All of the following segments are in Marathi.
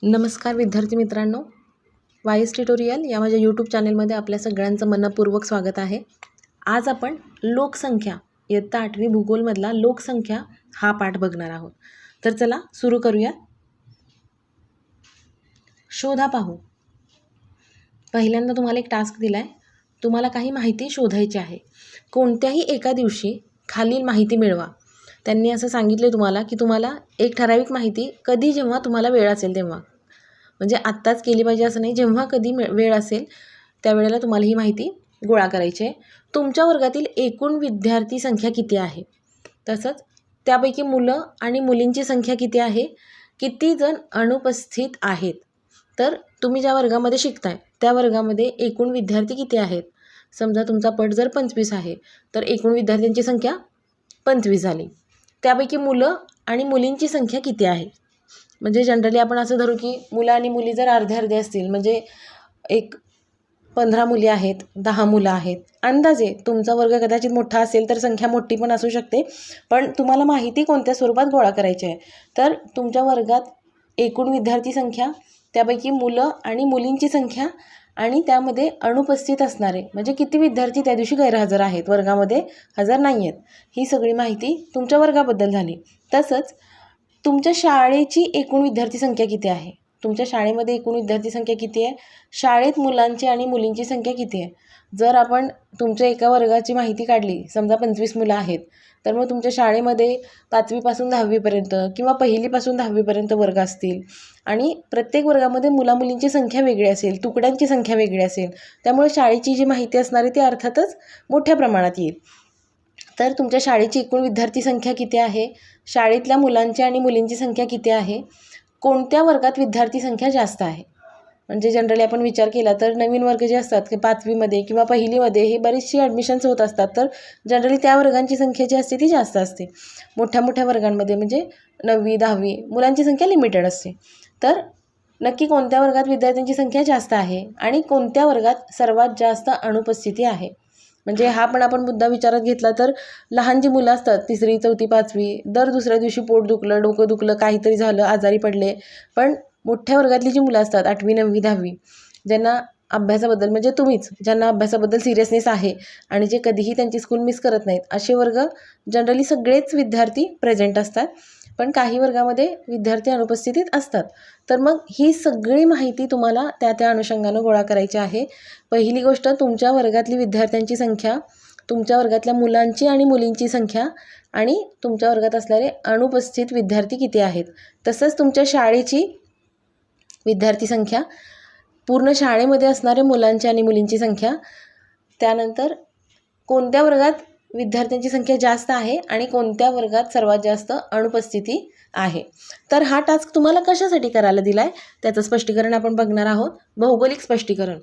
नमस्कार विद्यार्थी मित्रांनो, वाईस ट्युटोरियल या माझ्या यूट्यूब चॅनलमध्ये आपल्या सगळ्यांचं मनपूर्वक स्वागत आहे. आज आपण लोकसंख्या इयत्ता 8वी भूगोलमधला लोकसंख्या हा पाठ बघणार आहोत. तर चला सुरू करूया. शोधा पाहू. पहिल्यांदा तुम्हाला एक टास्क दिला आहे. तुम्हाला काही माहिती शोधायची आहे. कोणत्याही एका दिवशी खालील माहिती मिळवा. त्यांनी असं सांगितले तुम्हाला की तुम्हाला एक ठराविक माहिती कधी जेव्हा तुम्हाला वेळ असेल तेव्हा, म्हणजे आत्ताच केली पाहिजे असं नाही, जेव्हा कधी वेळ असेल त्यावेळेला तुम्हाला ही माहिती गोळा करायची आहे. तुमच्या वर्गातील एकूण विद्यार्थी संख्या किती आहे, तसंच त्यापैकी मुलं आणि मुलींची संख्या किती आहे, किती जण अनुपस्थित आहेत. तर तुम्ही ज्या वर्गामध्ये शिकताय त्या वर्गामध्ये एकूण विद्यार्थी किती आहेत. समजा तुमचा पट जर 25 आहे तर एकूण विद्यार्थ्यांची संख्या 25 झाली. त्यापैकी मुलं आणि मुलींची संख्या किती आहे. म्हणजे जनरली आपण असं धरू की मुलं आणि मुली जर अर्धे अर्धे असतील, म्हणजे एक 15 मुली आहेत, 10 मुलं आहेत. अंदाजे तुमचा वर्ग कदाचित मोठा असेल तर संख्या मोठी पण असू शकते, पण तुम्हाला माहिती कोणत्या स्वरूपात गोळा करायची आहे. तर तुमच्या वर्गात एकूण विद्यार्थी संख्या, त्यापैकी मुलं आणि मुलींची संख्या आणि त्यामध्ये अनुपस्थित असणारे म्हणजे किती विद्यार्थी त्या दिवशी गैरहजर आहेत, वर्गामध्ये हजर नाही आहेत, ही सगळी माहिती तुमच्या वर्गाबद्दल झाली. तसंच तुमच्या शाळेची एकूण विद्यार्थी संख्या किती आहे. तुमच्या शाळेमध्ये एकूण विद्यार्थी संख्या किती आहे, शाळेत मुलांची आणि मुलींची संख्या किती आहे. जर आपण तुमच्या एका वर्गाची माहिती काढली, समजा 25 मुलं आहेत, तर मग तुमच्या शाळेमध्ये 5वीपासून 10वीपर्यंत किंवा 1लीपासून 10वीपर्यंत वर्ग असतील आणि प्रत्येक वर्गामध्ये मुलामुलींची संख्या वेगळी असेल, तुकड्यांची संख्या वेगळी असेल. त्यामुळे शाळेची जी माहिती असणार आहे ती अर्थातच मोठ्या प्रमाणात येईल. तर तुमच्या शाळेची एकूण विद्यार्थी संख्या किती आहे, शाळेतल्या मुलांची आणि मुलींची संख्या किती आहे, कोणत्या वर्गात विद्यार्थी संख्या जास्त आहे. म्हणजे जनरली आपण विचार केला तर नवीन वर्ग जे असतात की 5वीमध्ये किंवा 1लीमध्ये हे बरीचशी ॲडमिशन्स होत असतात, तर जनरली त्या वर्गांची संख्या जी असते ती जास्त असते. मोठ्या मोठ्या वर्गांमध्ये म्हणजे 9वी 10वी मुलांची संख्या लिमिटेड असते. तर नक्की कोणत्या वर्गात विद्यार्थ्यांची संख्या जास्त आहे आणि कोणत्या वर्गात सर्वात जास्त अनुपस्थिती आहे. म्हणजे हा पण आपण मुद्दा विचारात घेतला तर लहान जी मुलं असतात 3री 4थी 5वी, दर दुसऱ्या दिवशी पोट दुखलं, डोकं दुखलं, काहीतरी झालं, आजारी पडले. पण मोठ्या वर्गातली जी मुलं असतात 8वी 9वी 10वी, ज्यांना अभ्यासाबद्दल म्हणजे तुम्हीच ज्यांना अभ्यासाबद्दल सिरियसनेस आहे आणि जे कधीही त्यांची स्कूल मिस करत नाहीत, असे वर्ग जनरली सगळेच विद्यार्थी प्रेझेंट असतात. पण काही वर्गामध्ये विद्यार्थी अनुपस्थितीत असतात. तर मग ही सगळी माहिती तुम्हाला त्या त्या अनुषंगानं गोळा करायची आहे. पहिली गोष्ट, तुमच्या वर्गातली विद्यार्थ्यांची संख्या, तुमच्या वर्गातल्या मुलांची आणि मुलींची संख्या आणि तुमच्या वर्गात असणारे अनुपस्थित विद्यार्थी किती आहेत. तसंच तुमच्या शाळेची विद्यार्थी संख्या, पूर्ण शाळेमध्ये असणारे मुलांची आणि मुलींची संख्या, त्यानंतर कोणत्या वर्गात विद्यार्थ्यांची संख्या जास्त आहे आणि कोणत्या वर्गात सर्वात जास्त अनुपस्थिती आहे. तर हा टास्क तुम्हाला कशासाठी करायला दिला आहे त्याचं स्पष्टीकरण आपण बघणार आहोत. भौगोलिक स्पष्टीकरण.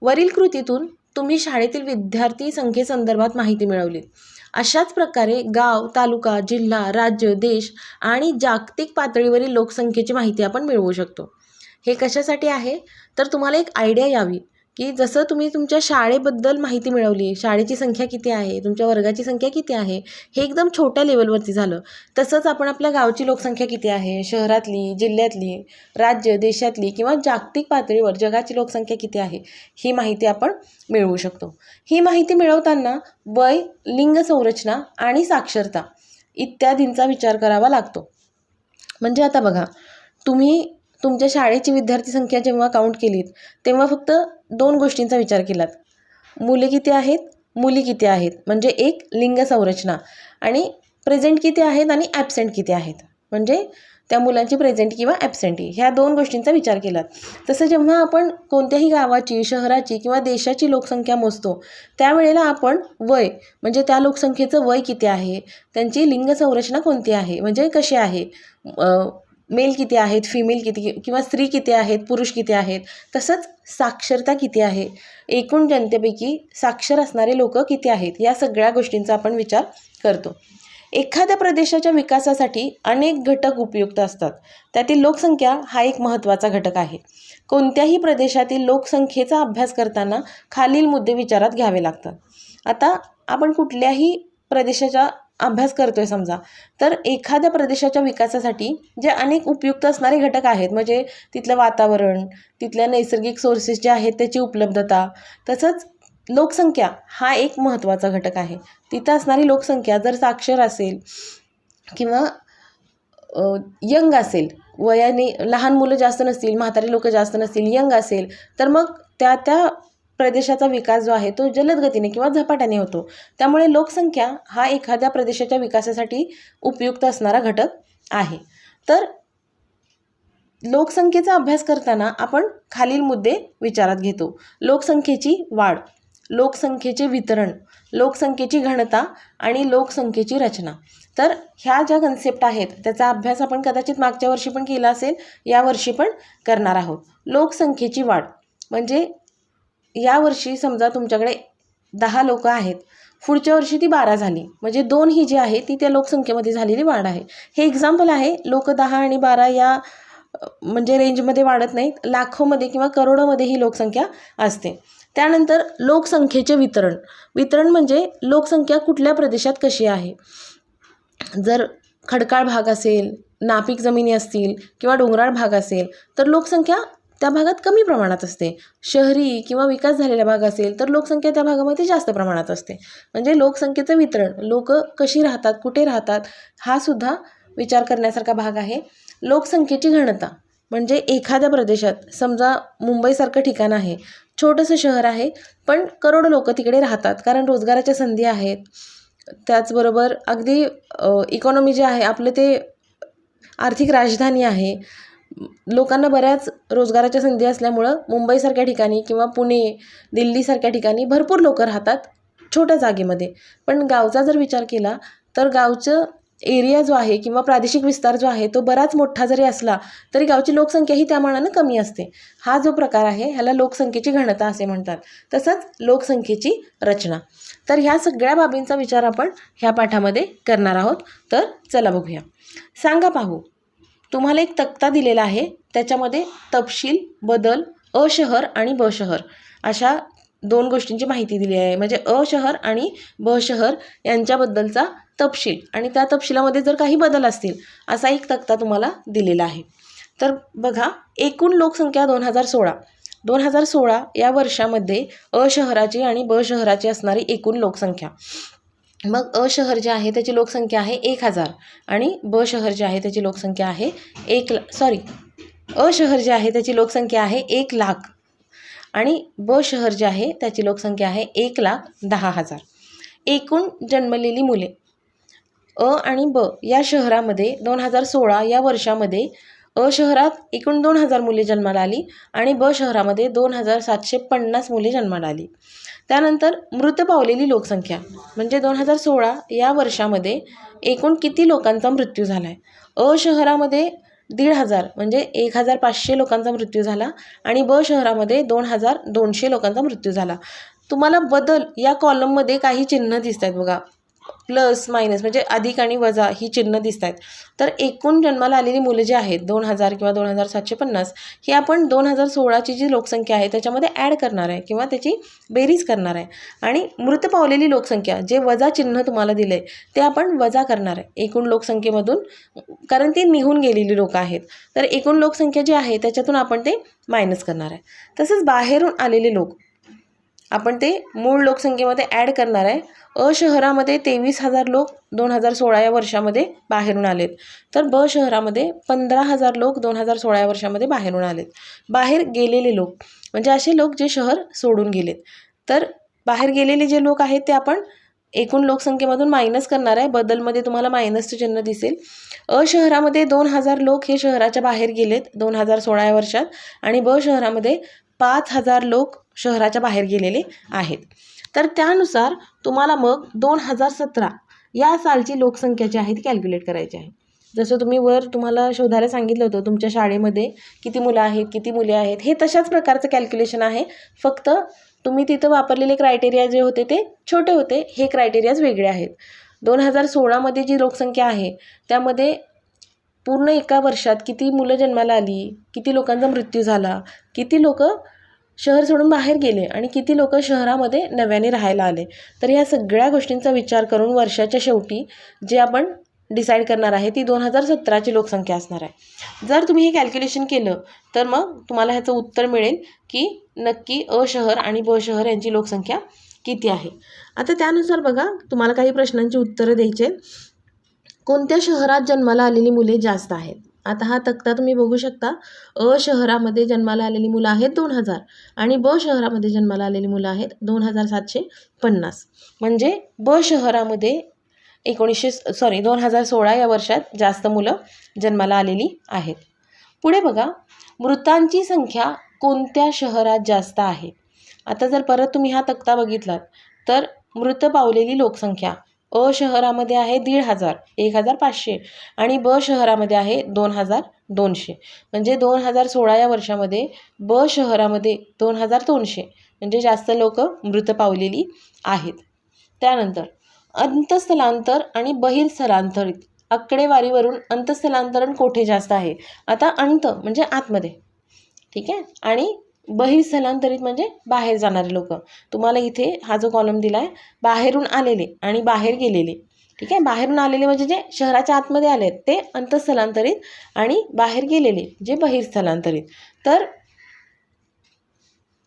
वरील कृतीतून तुम्ही शाळेतील विद्यार्थी संख्येसंदर्भात माहिती मिळवली. अशाच प्रकारे गाव, तालुका, जिल्हा, राज्य, देश आणि जागतिक पातळीवरील लोकसंख्येची माहिती आपण मिळवू शकतो. हे कशासाठी आहे तर तुम्हाला एक आयडिया यावी की जसं तुम्ही तुमच्या शाळेबद्दल माहिती मिळवली, शाळेची संख्या किती आहे, तुमच्या वर्गाची संख्या किती आहे, हे एकदम छोट्या लेवलवरती झालं. तसंच आपण आपल्या गावची लोकसंख्या किती आहे, शहरातली, जिल्ह्यातली, राज्य, देशातली किंवा जागतिक पातळीवर जगाची लोकसंख्या किती आहे, ही माहिती आपण मिळवू शकतो. ही माहिती मिळवताना वय, लिंग संरचना आणि साक्षरता इत्यादींचा विचार करावा लागतो. म्हणजे आता बघा, तुम्ही तुमच्या शाळेची विद्यार्थी संख्या जेव्हा काउंट केलीत तेव्हा फक्त 2 गोष्टींचा विचार केलात. मुले किती आहेत, मुली किती आहेत, म्हणजे एक लिंग संरचना, आणि प्रेझेंट किती आहेत आणि ॲबसेंट किती आहेत, म्हणजे त्या मुलांची प्रेझेंट किंवा ॲबसेंटी, ह्या 2 गोष्टींचा विचार केलात. तसं जेव्हा आपण कोणत्याही गावाची, शहराची किंवा देशाची लोकसंख्या मोजतो त्यावेळेला आपण वय, म्हणजे त्या लोकसंख्येचं वय किती आहे, त्यांची लिंग संरचना कोणती आहे, म्हणजे कशी आहे, मेल किती आहेत, फिमेल किती किंवा स्त्री किती आहेत, पुरुष किती आहेत, तसंच साक्षरता किती आहे, एकूण जनतेपैकी साक्षर असणारे लोक किती आहेत, या सगळ्या गोष्टींचा आपण विचार करतो. एखाद्या प्रदेशाच्या विकासासाठी अनेक घटक उपयुक्त असतात. त्यातील लोकसंख्या हा एक महत्त्वाचा घटक आहे. कोणत्याही प्रदेशातील लोकसंख्येचा अभ्यास करताना खालील मुद्दे विचारात घ्यावे लागतात. आता आपण कुठल्याही प्रदेशाच्या अभ्यास करतोय समजा, तर एखाद्या प्रदेशाच्या विकासासाठी जे अनेक उपयुक्त असणारे घटक आहेत, म्हणजे तिथलं वातावरण, तिथल्या नैसर्गिक सोर्सेस जे आहेत त्याची उपलब्धता, तसंच लोकसंख्या हा एक महत्त्वाचा घटक आहे. तिथं असणारी लोकसंख्या जर साक्षर असेल किंवा यंग असेल, वयाने लहान मुलं जास्त नसतील, म्हातारी लोकं जास्त नसतील, यंग असेल, तर मग त्या प्रदेशाचा विकास जो आहे तो जलद गतीने किंवा झपाट्याने होतो. त्यामुळे लोकसंख्या हा एखाद्या प्रदेशाच्या विकासासाठी उपयुक्त असणारा घटक आहे. तर लोकसंख्येचा अभ्यास करताना आपण खालील मुद्दे विचारात घेतो: लोकसंख्येची वाढ, लोकसंख्येचे वितरण, लोकसंख्येची घनता आणि लोकसंख्येची रचना. तर ह्या ज्या कन्सेप्ट आहेत त्याचा अभ्यास आपण कदाचित मागच्या वर्षी पण केला असेल, यावर्षी पण करणार आहोत. लोकसंख्येची वाढ म्हणजे यावर्षी समजा तुमच्याकडे 10 लोकं आहेत, पुढच्या वर्षी ती 12 झाली, म्हणजे 2 ही जी आहे ती त्या लोकसंख्येमध्ये झालेली वाढ आहे. हे एक्झाम्पल आहे. लोक 10 आणि 12 या म्हणजे रेंजमध्ये वाढत नाहीत, लाखोमध्ये किंवा करोडोमध्ये ही लोकसंख्या असते. त्यानंतर लोकसंख्येचे वितरण. वितरण म्हणजे लोकसंख्या कुठल्या प्रदेशात कशी आहे. जर खडकाळ भाग असेल, नापीक जमिनी असतील किंवा डोंगराळ भाग असेल तर लोकसंख्या त्या भागात कमी प्रमाणात असते. शहरी किंवा विकास झालेला भाग असेल तर लोकसंख्या त्या भागामध्ये जास्त प्रमाणात असते. म्हणजे लोकसंख्येचं वितरण, लोक कशी राहतात, कुठे राहतात, हा सुद्धा विचार करण्यासारखा भाग आहे. लोकसंख्येची घनता म्हणजे एखाद्या प्रदेशात समजा मुंबईसारखं ठिकाण आहे, छोटंसं शहर आहे, पण करोडो लोक तिकडे राहतात कारण रोजगाराच्या संधी आहेत. त्याचबरोबर अगदी इकॉनॉमी जे आहे आपलं ते आर्थिक राजधानी आहे. लोकांना बऱ्याच रोजगाराच्या संधी असल्यामुळं मुंबईसारख्या ठिकाणी किंवा पुणे, दिल्लीसारख्या ठिकाणी भरपूर लोक राहतात छोट्या जागेमध्ये. पण गावचा जर विचार केला तर गावचं एरिया जो आहे किंवा प्रादेशिक विस्तार जो आहे तो बराच मोठा जरी असला तरी गावची लोकसंख्या ही त्या मानानं कमी असते. हा जो प्रकार आहे ह्याला लोकसंख्येची घनता असे म्हणतात. तसंच लोकसंख्येची रचना. तर ह्या सगळ्या बाबींचा विचार आपण ह्या पाठामध्ये करणार आहोत. तर चला बघूया. सांगा पाहू. तुम्हाला एक तक्ता दिलेला आहे, त्याच्यामध्ये तपशील, बदल, अ शहर आणि ब शहर अशा 2 गोष्टींची माहिती दिली आहे. म्हणजे अ शहर आणि ब शहर यांच्याबद्दलचा तपशील आणि त्या तपशिलामध्ये जर काही बदल असतील असा एक तक्ता तुम्हाला दिलेला आहे. तर बघा, एकूण लोकसंख्या 2016 या वर्षामध्ये अ शहराची आणि ब शहराची असणारी एकूण लोकसंख्या. मग अ शहर जे आहे त्याची लोकसंख्या आहे 1000 आणि ब शहर जे आहे त्याची लोकसंख्या आहे अ शहर जे आहे त्याची लोकसंख्या आहे 1,00,000 आणि ब शहर जे आहे त्याची लोकसंख्या आहे 1,10,000. एकूण जन्मलेली मुले अ आणि ब या शहरामध्ये 2016 या वर्षामध्ये अ शहरात एकूण 2000 मुले जन्माला आली आणि ब शहरामध्ये 2750 मुले जन्माला आली. त्यानंतर मृत पावलेली लोकसंख्या म्हणजे 2016 या वर्षामध्ये एकूण किती लोकांचा मृत्यू झाला आहे. अ शहरामध्ये 1,500 म्हणजे 1500 लोकांचा मृत्यू झाला आणि ब शहरामध्ये 2200 लोकांचा मृत्यू झाला. तुम्हाला बदल या कॉलममध्ये काही चिन्ह दिसत आहेत बघा, प्लस मायनस म्हणजे अधिक आणि वजा ही चिन्ह दिसत आहेत. तर एकूण जन्माला आलेली मुलं जी आहेत 2000 किंवा 2750 ही आपण 2016ची जी लोकसंख्या आहे त्याच्यामध्ये ॲड करणार आहे किंवा त्याची बेरीज करणार आहे. आणि मृत पावलेली लोकसंख्या जे वजा चिन्ह तुम्हाला दिलं आहे ते आपण वजा करणार आहे एकूण लोकसंख्येमधून, कारण ती निघून गेलेली लोकं आहेत. तर एकूण लोकसंख्या जी आहे त्याच्यातून आपण ते मायनस करणार आहे. तसंच बाहेरून आलेले लोक आपण ते मूळ लोकसंख्येमध्ये ॲड करणार आहे. अ शहरामध्ये 23,000 लोक 2016 या वर्षामध्ये बाहेरून आलेत. तर ब शहरामध्ये 15,000 लोक 2016 या वर्षामध्ये बाहेरून आलेत. बाहेर गेलेले लोक म्हणजे असे लोक जे शहर सोडून गेलेत. तर बाहेर गेलेले जे लोक आहेत ते आपण एकूण लोकसंख्येमधून मायनस करणार आहे. बदलमध्ये तुम्हाला मायनसचं चिन्ह दिसेल. अ शहरामध्ये 2000 लोक हे शहराच्या बाहेर गेलेत 2016 या वर्षात आणि ब शहरामध्ये 5000 लोक शहराच्या बाहेर गेलेले आहेत. तर त्यानुसार तुम्हाला मग 2017 या सालची लोकसंख्या जी आहे ती कॅल्क्युलेट करायची आहे. जसं तुम्ही वर तुम्हाला शोधायला सांगितलं होतं तुमच्या शाळेमध्ये किती मुलं आहेत, किती मुले आहेत, हे तशाच प्रकारचं कॅल्क्युलेशन आहे. फक्त तुम्ही तिथं वापरलेले क्रायटेरिया जे होते ते छोटे होते, हे क्रायटेरियाज वेगळे आहेत. 2016मध्ये जी लोकसंख्या आहे त्यामध्ये पूर्ण एका वर्षात किती मुलं जन्माला आली, किती लोकांचा मृत्यू झाला, किती लोक शहर सोडून बाहेर गेले आणि किती लोक शहरामध्ये नव्याने राहायला आले. तर ह्या सगळ्या गोष्टींचा विचार करून वर्षाच्या शेवटी जे आपण डिसाईड करणार आहे ती 2017ची लोकसंख्या असणार आहे. जर तुम्ही हे कॅल्क्युलेशन केलं तर मग तुम्हाला ह्याचं उत्तर मिळेल की नक्की अ शहर आणि ब शहर यांची लोकसंख्या किती आहे. आता त्यानुसार बघा, तुम्हाला काही प्रश्नांची उत्तरं द्यायचे. कोणत्या शहरात जन्माला आलेली मुले जास्त आहेत? आता हा तक्ता तुम्ही बघू शकता. अ शहरामध्ये जन्माला आलेली मुलं आहेत 2000 आणि ब शहरामध्ये जन्माला आलेली मुलं आहेत 2750. म्हणजे ब शहरामध्ये 2016 या वर्षात जास्त मुलं जन्माला आलेली आहेत. पुढे बघा, मृतांची संख्या कोणत्या शहरात जास्त आहे? आता जर परत तुम्ही हा तक्ता बघितलात तर मृत पावलेली लोकसंख्या अ शहरामध्ये आहे 1500 आणि ब शहरामध्ये आहे 2200. म्हणजे 2016 या वर्षामध्ये ब शहरामध्ये 2200 म्हणजे जास्त लोक मृत पावलेली आहेत. त्यानंतर अंतस्थलांतर आणि बहिर्स्थलांतरित आकडेवारीवरून अंतस्थलांतरण कोठे जास्त आहे? आता अंत म्हणजे आतमध्ये, ठीक आहे, आणि बहिर्स्थलांतरित म्हणजे बाहेर जाणारे लोक. तुम्हाला इथे हा जो कॉलम दिला आहे, बाहेरून आलेले आणि बाहेर गेलेले, ठीक आहे. बाहेरून आलेले म्हणजे जे शहराच्या आतमध्ये आले ते अंतस्थलांतरित आणि बाहेर गेलेले जे बहिर्स्थलांतरित. तर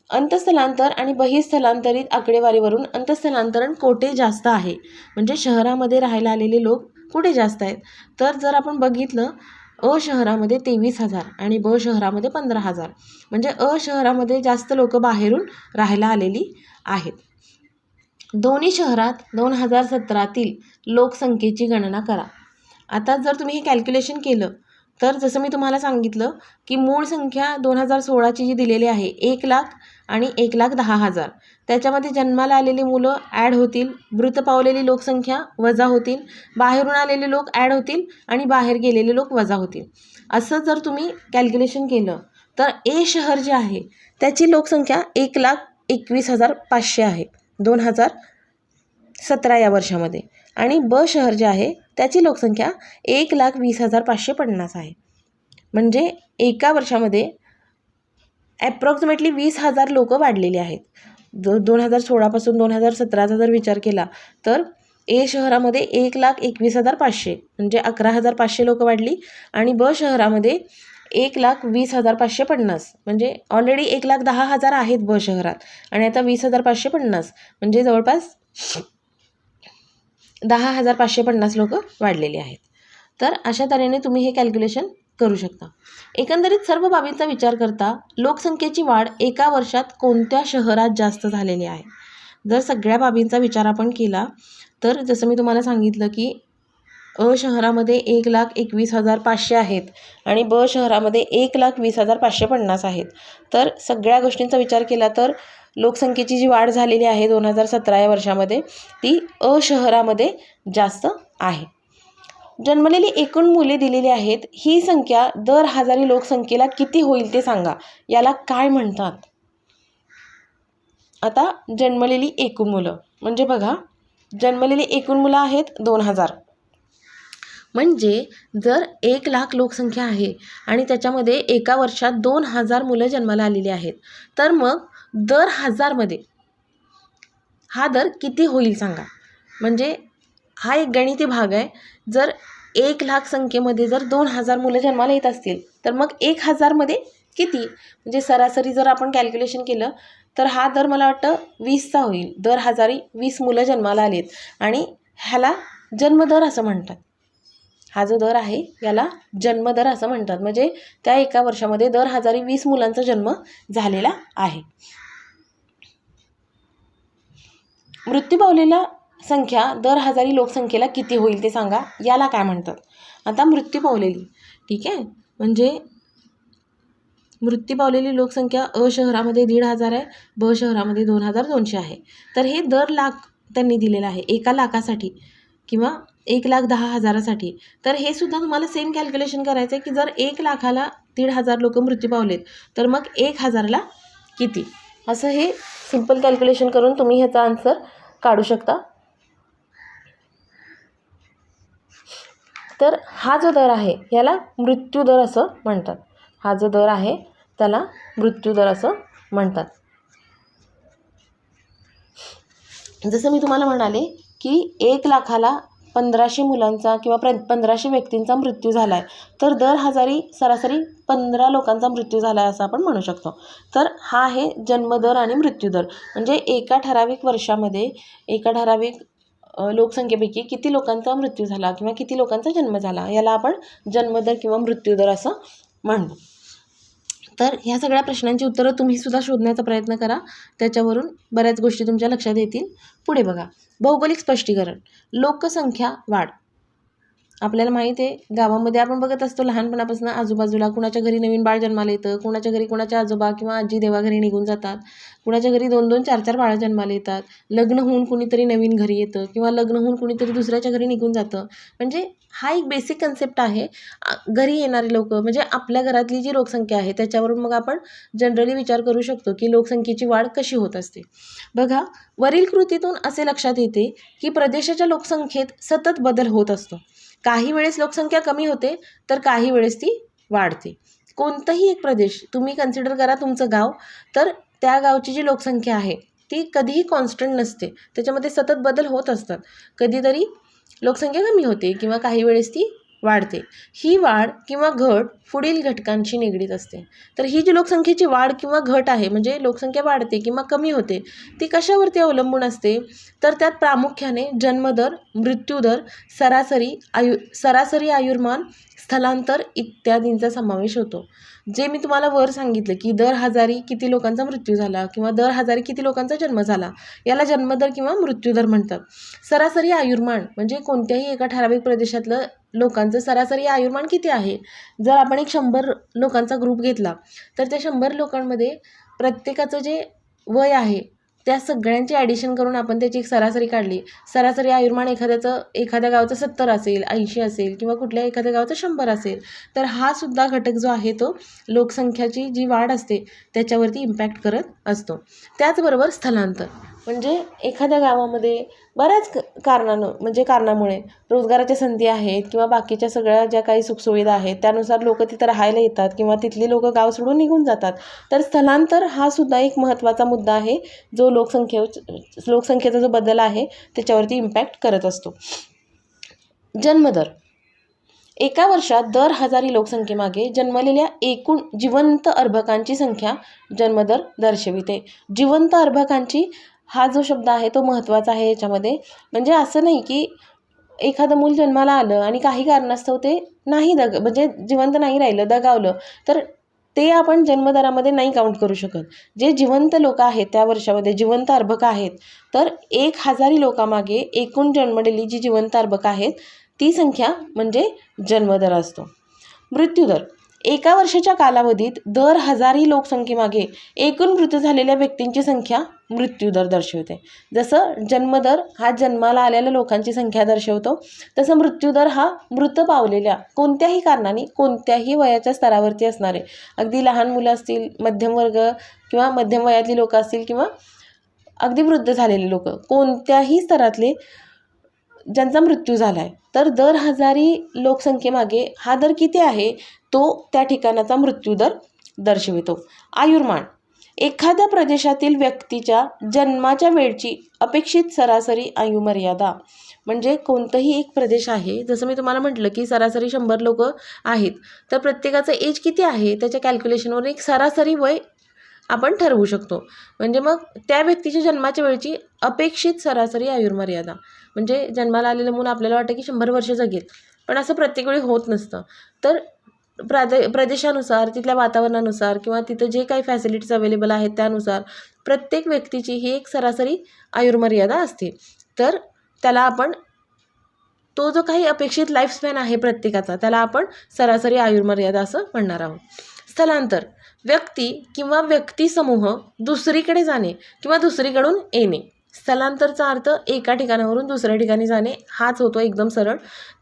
अंतस्थलांतर आणि बहिर्स्थलांतरित आकडेवारीवरून अंतस्थलांतरण कोठे जास्त आहे म्हणजे शहरामध्ये राहायला आलेले लोक कुठे जास्त आहेत? तर जर आपण बघितलं, अ शहरामध्ये 23,000 आणि ब शहरामध्ये 15,000. म्हणजे अ शहरामध्ये जास्त लोक बाहेरून राहायला आलेली आहेत. दोन्ही शहरात 2017तील लोकसंख्येची गणना करा. आता जर तुम्ही हे कॅल्क्युलेशन केलं तर जसं मी तुम्हाला सांगितलं की मूळ संख्या 2016ची जी दिलेली आहे 1,00,000 आणि 1,10,000, त्याच्यामध्ये जन्माला आलेली मुलं ॲड होतील, मृत पावलेली लोकसंख्या वजा होतील, बाहेरून आलेले लोक ॲड होतील आणि बाहेर गेलेले लोक वजा होतील. असं जर तुम्ही कॅल्क्युलेशन केलं तर ए शहर जे आहे त्याची लोकसंख्या 1,21,500 आहे 2017 या वर्षामध्ये आणि ब शहर जे आहे त्याची लोकसंख्या 1,20,550 आहे. म्हणजे एका वर्षामध्ये ॲप्रॉक्सिमेटली 20,000 लोक वाढलेली आहेत. 2016पासून 2017चा जर विचार केला तर ए शहरामध्ये 1,21,500 म्हणजे 11,500 लोक वाढली आणि ब शहरामध्ये 1,20,550 म्हणजे ऑलरेडी 1,10,000 आहेत ब शहरात आणि आता 20,550 म्हणजे जवळपास 10,550 लोक वाढलेली आहेत. तर अशा तऱ्हेने तुम्ही हे कॅल्क्युलेशन करू शकता. एकंदरीत सर्व बाबींचा विचार करता लोकसंख्येची वाढ एका वर्षात कोणत्या शहरात जास्त झालेली आहे? जर सगळ्या बाबींचा विचार आपण केला तर जसं मी तुम्हाला सांगितलं की अ शहरामध्ये 1,21,500 आहेत आणि ब शहरामध्ये 1,20,550 आहेत. तर सगळ्या गोष्टींचा विचार केला तर लोकसंख्येची जी वाढ झालेली आहे 2017 या वर्षामध्ये ती अ शहरामध्ये जास्त आहे. जन्मलेली एकूण मुले दिलेली आहेत, ही संख्या दर हजारी लोकसंख्येला किती होईल ते सांगा. याला काय म्हणतात? आता जन्मलेली एकूण मुलं म्हणजे बघा, जन्मलेली एकूण मुलं आहेत 2,000. म्हणजे जर 1,00,000 लोकसंख्या आहे आणि त्याच्यामध्ये एका वर्षात 2,000 मुलं जन्माला आलेली आहेत, तर मग दर 1000मध्ये हा दर किती होईल सांगा. म्हणजे हा एक गणिती भाग आहे. जर 1,00,000 संख्येमध्ये जर 2,000 मुलं जन्माला येत असतील तर मग 1,000मध्ये किती? म्हणजे सरासरी जर आपण कॅल्क्युलेशन केलं तर हा दर मला वाटतं 20चा होईल. दर हजारी 20 मुलं जन्माला आलेत आणि ह्याला जन्मदर असं म्हणतात. हा जो दर आहे याला जन्मदर असं म्हणतात. म्हणजे त्या एका वर्षामध्ये दर हजारी 20 मुलांचा जन्म झालेला आहे. मृत्यू पावलेल्या संख्या दर हजारी लोकसंख्येला किती होईल ते सांगा. याला काय म्हणतात? आता मृत्यू पावलेली, ठीक आहे, म्हणजे मृत्यू पावलेली लोकसंख्या अ शहरामध्ये 1,500 आहे, ब शहरामध्ये 2,200 आहे. तर हे दर लाख त्यांनी दिलेलं आहे एका लाखासाठी किंवा 1,10,000साठी. तर हे सुद्धा तुम्हाला सेम कॅल्क्युलेशन करायचं आहे की जर 1,00,000ला 1,500 लोक मृत्यू पावलेत तर मग 1,000ला किती? असं हे सिंपल कॅल्क्युलेशन करून तुम्ही ह्याचा आन्सर काढू शकता. तर हा जो दर आहे याला मृत्यूदर असं म्हणतात. हा जो दर आहे त्याला मृत्यूदर असं म्हणतात. जसं मी तुम्हाला म्हणाले की 1,00,000ला 1,500 मुलांचा किंवा 1,500 व्यक्तींचा मृत्यू झाला आहे, तर दर हजारी सरासरी 15 लोकांचा मृत्यू झाला आहे असं आपण म्हणू शकतो. तर हा आहे जन्मदर आणि मृत्यूदर. म्हणजे एका ठराविक वर्षामध्ये एका ठराविक लोकसंख्येपैकी किती लोकांचा मृत्यू झाला किंवा किती लोकांचा जन्म झाला, याला आपण जन्मदर किंवा मृत्यूदर असं म्हणतो. तर ह्या सगळ्या प्रश्नांची उत्तरं तुम्हीसुद्धा शोधण्याचा प्रयत्न करा. त्याच्यावरून बऱ्याच गोष्टी तुमच्या लक्षात येतील. पुढे बघा, भौगोलिक स्पष्टीकरण. लोकसंख्या वाढ. आपल्याला माहीत आहे, गावामध्ये आपण बघत असतो लहानपणापासून आजूबाजूला कुणाच्या घरी नवीन बाळ जन्माला येतं, कुणाच्या घरी कुणाच्या आजोबा किंवा आजी देवाघरी निघून जातात, कुणाच्या घरी 2-2, 4-4 बाळं जन्माला येतात, लग्न होऊन कुणीतरी नवीन घरी येतं किंवा लग्न होऊन कुणीतरी दुसऱ्याच्या घरी निघून जातं. म्हणजे हा एक बेसिक कन्सेप्ट आहे. घरी येणारे लोक म्हणजे आपल्या घरातली जी लोकसंख्या आहे त्याच्यावरून मग आपण जनरली विचार करू शकतो की लोकसंख्येची वाढ कशी होत असते. बघा, वरील कृतीतून असे लक्षात येते की प्रदेशाच्या लोकसंख्येत सतत बदल होत असतो. काही वेळेस लोकसंख्या कमी होते तर काही वेळेस ती वाढते. कोणताही एक प्रदेश तुम्ही कन्सिडर करा तुमचं गाव, तर त्या गावची जी लोकसंख्या आहे ती कधीही कॉन्स्टंट नसते. त्याच्यामध्ये सतत बदल होत असतात. कधीतरी लोकसंख्या कमी होते किंवा काही वेळेस ती वाढते. ही वाढ किंवा घट पुढील घटकांशी निगडीत असते. तर ही जी लोकसंख्येची वाढ किंवा घट आहे, म्हणजे लोकसंख्या वाढते किंवा कमी होते, ती कशावरती अवलंबून असते, तर त्यात प्रामुख्याने जन्मदर, मृत्यूदर, सरासरी आयुर्मान, स्थलांतर इत्यादींचा समावेश होतो. जे मी तुम्हाला वर सांगितलं की दर हजारी किती लोकांचा मृत्यू झाला किंवा दर हजारी किती लोकांचा जन्म झाला, याला जन्मदर किंवा मृत्यूदर म्हणतात. सरासरी आयुर्मान म्हणजे कोणत्याही एका ठराविक प्रदेशातलं लोकांचं सरासरी आयुर्मान किती आहे. जर आपण एक 100 लोकांचा ग्रुप घेतला तर त्या 100 लोकांमध्ये प्रत्येकाचं जे वय आहे त्या सगळ्यांची ॲडिशन करून आपण त्याची एक सरासरी काढली. सरासरी आयुर्मान एखाद्या गावाचं 70 असेल, 80 असेल किंवा कुठल्या एखाद्या गावाचं 100 असेल, तर हा सुद्धा घटक जो आहे तो लोकसंख्याची जी वाढ असते त्याच्यावरती इम्पॅक्ट करत असतो. त्याचबरोबर स्थलांतर म्हणजे एखाद्या गावामध्ये बऱ्याच कारणामुळे रोजगाराच्या संधी आहेत किंवा बाकीच्या सगळ्या ज्या काही सुखसुविधा आहेत त्यानुसार लोक तिथं राहायला येतात किंवा तिथली लोक गाव सोडून निघून जातात. तर स्थलांतर हा सुद्धा एक महत्त्वाचा मुद्दा आहे जो लोकसंख्येचा जो बदल आहे त्याच्यावरती इम्पॅक्ट करत असतो. जन्मदर. एका वर्षात दर हजारी लोकसंख्येमागे जन्मलेल्या एकूण जिवंत अर्भकांची संख्या जन्मदर दर्शविते. जिवंत अर्भकांची हा जो शब्द आहे तो महत्त्वाचा आहे याच्यामध्ये. म्हणजे असं नाही की एखादं मूल जन्माला आलं आणि काही कारणास्तव ते म्हणजे जिवंत नाही राहिलं, दगावलं, तर ते आपण जन्मदरामध्ये नाही काउंट करू शकत. जे जिवंत लोक आहेत त्या वर्षामध्ये जिवंत अर्भक आहेत, तर 1,000 लोकांमागे एकूण जन्मलेली जी जिवंत अर्भक आहेत ती संख्या म्हणजे जन्मदर असतो. मृत्यूदर. एका वर्षाच्या कालावधीत दर हजारी लोकसंख्येमागे एकूण मृत्यू झालेल्या व्यक्तींची संख्या मृत्यूदर दर्शवते. जसं जन्मदर हा जन्माला आलेल्या लोकांची संख्या दर्शवतो, तसं मृत्यूदर हा मृत पावलेल्या कोणत्याही कारणाने कोणत्याही वयाच्या स्तरावरती असणारे, अगदी लहान मुलं असतील, मध्यम वर्ग किंवा मध्यम वयातली लोकं असतील किंवा अगदी वृद्ध झालेले लोक, कोणत्याही स्तरातले ज्यांचा मृत्यू झाला आहे, तर दर हजारी लोकसंख्येमागे हा दर किती आहे तो त्या ठिकाणाचा मृत्यूदर दर्शवितो. आयुर्मान. एखाद्या प्रदेशातील व्यक्तीच्या जन्माच्या वेळची अपेक्षित सरासरी आयुमर्यादा. म्हणजे कोणताही एक प्रदेश आहे, जसं मी तुम्हाला म्हटलं की सरासरी 100 लोक आहेत, तर प्रत्येकाचं एज किती आहे त्याच्या कॅल्क्युलेशनवर एक सरासरी वय आपण ठरवू शकतो. म्हणजे मग त्या व्यक्तीच्या जन्माच्या वेळची अपेक्षित सरासरी आयुर्मर्यादा. म्हणजे जन्माला आलेलं मूल आपल्याला वाटतं की 100 वर्ष जगेल, पण असं प्रत्येक वेळी होत नसतं. तर प्रदेशानुसार, तिथल्या वातावरणानुसार किंवा तिथं जे काही फॅसिलिटीज अवेलेबल आहेत त्यानुसार प्रत्येक व्यक्तीची ही एक सरासरी आयुर्मर्यादा असते. तर त्याला आपण तो जो काही अपेक्षित लाईफस्पॅन आहे प्रत्येकाचा त्याला आपण सरासरी आयुर्मर्यादा असं म्हणणार आहोत. स्थलांतर. व्यक्ती किंवा व्यक्तिसमूह दुसरीकडे जाणे किंवा दुसरीकडून येणे. स्थलांतरचा अर्थ एका ठिकाणावरून दुसऱ्या ठिकाणी जाणे हाच होतो एकदम सरळ.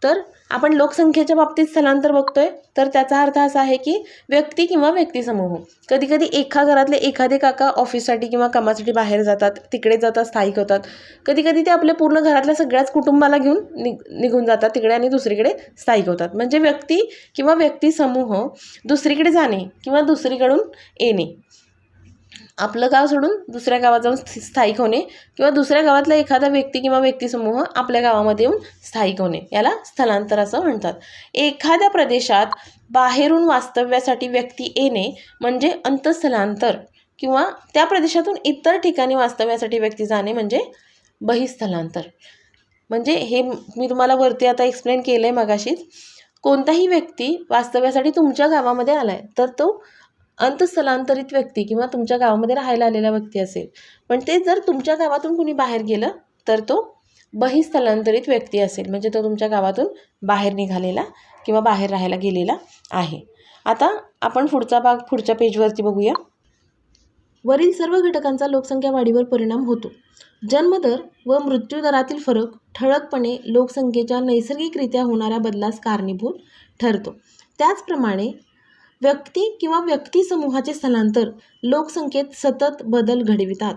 तर आपण लोकसंख्येच्या बाबतीत स्थलांतर बघतोय, तर त्याचा अर्थ असा आहे की व्यक्ती किंवा व्यक्तिसमूह. कधीकधी एका घरातले एखादे काका ऑफिससाठी किंवा कामासाठी बाहेर जातात, तिकडे जातात, स्थायिक होतात. कधीकधी ते आपल्या पूर्ण घरातल्या सगळ्याच कुटुंबाला घेऊन निघून जातात तिकडे आणि दुसरीकडे स्थायिक होतात. म्हणजे व्यक्ती किंवा व्यक्तिसमूह दुसरीकडे जाणे किंवा दुसरीकडून येणे. आपलं गाव सोडून दुसऱ्या गावात जाऊन स्थायिक होणे किंवा दुसऱ्या गावातला एखादा व्यक्ती किंवा व्यक्तिसमूह आपल्या गावामध्ये येऊन स्थायिक होणे याला स्थलांतर असं म्हणतात. एखाद्या प्रदेशात बाहेरून वास्तव्यासाठी व्यक्ती येणे म्हणजे अंतःस्थलांतर किंवा त्या प्रदेशातून इतर ठिकाणी वास्तव्यासाठी व्यक्ती जाणे म्हणजे बहिस्थलांतर. म्हणजे हे मी तुम्हाला वरती आता एक्सप्लेन केलं आहे मगाशीच. कोणताही व्यक्ती वास्तव्यासाठी तुमच्या गावामध्ये आला आहे तर तो अंतःस्थलांतरित व्यक्ती किंवा तुमच्या गावामध्ये राहायला आलेला व्यक्ती असेल. पण ते जर तुमच्या गावातून कुणी बाहेर गेलं तर तो बहिस्थलांतरित व्यक्ती असेल, म्हणजे तो तुमच्या गावातून बाहेर निघालेला किंवा बाहेर राहायला गेलेला आहे. आता आपण पुढचा भाग पुढच्या पेजवरती बघूया. वरील सर्व घटकांचा लोकसंख्या वाढीवर परिणाम होतो. जन्मदर व मृत्यूदरातील फरक ठळकपणे लोकसंख्येच्या नैसर्गिकरित्या होणाऱ्या बदलास कारणीभूत ठरतो. त्याचप्रमाणे व्यक्ती किंवा व्यक्तिसमूहाचे स्थलांतर लोकसंख्येत सतत बदल घडवितात.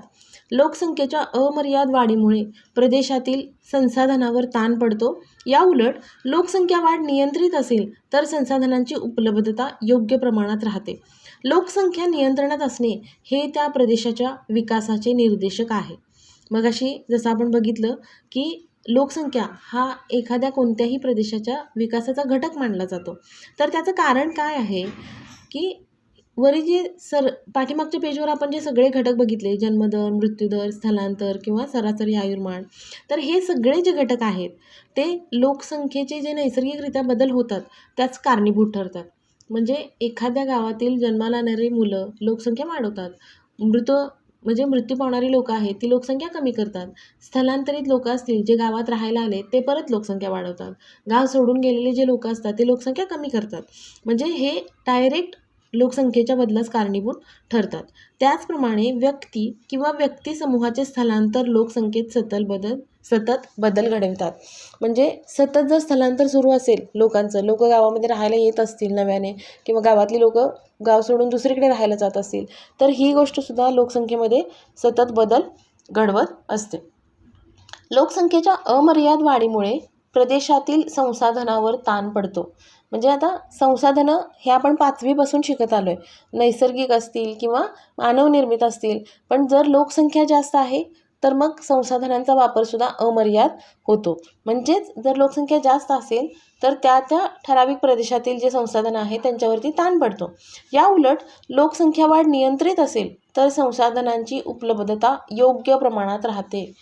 लोकसंख्येच्या अमर्याद वाढीमुळे प्रदेशातील संसाधनावर ताण पडतो. या उलट लोकसंख्या वाढ नियंत्रित असेल तर संसाधनांची उपलब्धता योग्य प्रमाणात राहते. लोकसंख्या नियंत्रणात असणे हे त्या प्रदेशाच्या विकासाचे निर्देशक आहे. मग अशी जसं आपण बघितलं की लोकसंख्या हा एखाद्या कोणत्याही प्रदेशाच्या विकासाचा घटक मानला जातो. तर त्याचं कारण काय आहे की वरील जे पाठीमागच्या पेजवर आपण जे सगळे घटक बघितले, जन्मदर, मृत्यूदर, स्थलांतर किंवा सरासरी आयुर्मान, तर हे सगळे जे घटक आहेत ते लोकसंख्येचे जे नैसर्गिकरित्या बदल होतात त्याच कारणीभूत ठरतात. म्हणजे एखाद्या गावातील जन्माला येणारी मुलं लोकसंख्या वाढवतात. मृत्यू पावणारी लोकं आहेत ती लोकसंख्या कमी करतात. स्थलांतरित लोक असतील जे गावात राहायला आले ते परत लोकसंख्या वाढवतात. गाव सोडून गेलेले जे लोक असतात ते लोकसंख्या कमी करतात. म्हणजे हे डायरेक्ट लोकसंख्येच्या बदलास कारणीभूत ठरतात. त्याचप्रमाणे व्यक्ती किंवा व्यक्तिसमूहाचे स्थलांतर लोकसंख्येत सतत बदल घडवितात. म्हणजे सतत जर स्थलांतर सुरू असेल लोकांचं, लोक गावामध्ये राहायला येत असतील नव्याने किंवा गावातली लोक गाव सोडून दुसरीकडे राहायला जात असतील तर ही गोष्टसुद्धा लोकसंख्येमध्ये सतत बदल घडवत असते. लोकसंख्येच्या अमर्याद वाढीमुळे प्रदेशातील संसाधनावर ताण पडतो. म्हणजे आता संसाधनं हे आपण 5वीपासून शिकत आलो आहे. नैसर्गिक असतील किंवा मानवनिर्मित असतील, पण जर लोकसंख्या जास्त आहे तर मग संसाधनांचा वापरसुद्धा अमर्याद होतो. म्हणजेच जर लोकसंख्या जास्त असेल तर त्या ठराविक प्रदेशातील जे संसाधनं आहेत त्यांच्यावरती ताण पडतो. या उलट लोकसंख्या वाढ नियंत्रित असेल तर संसाधनांची उपलब्धता योग्य प्रमाणात राहते.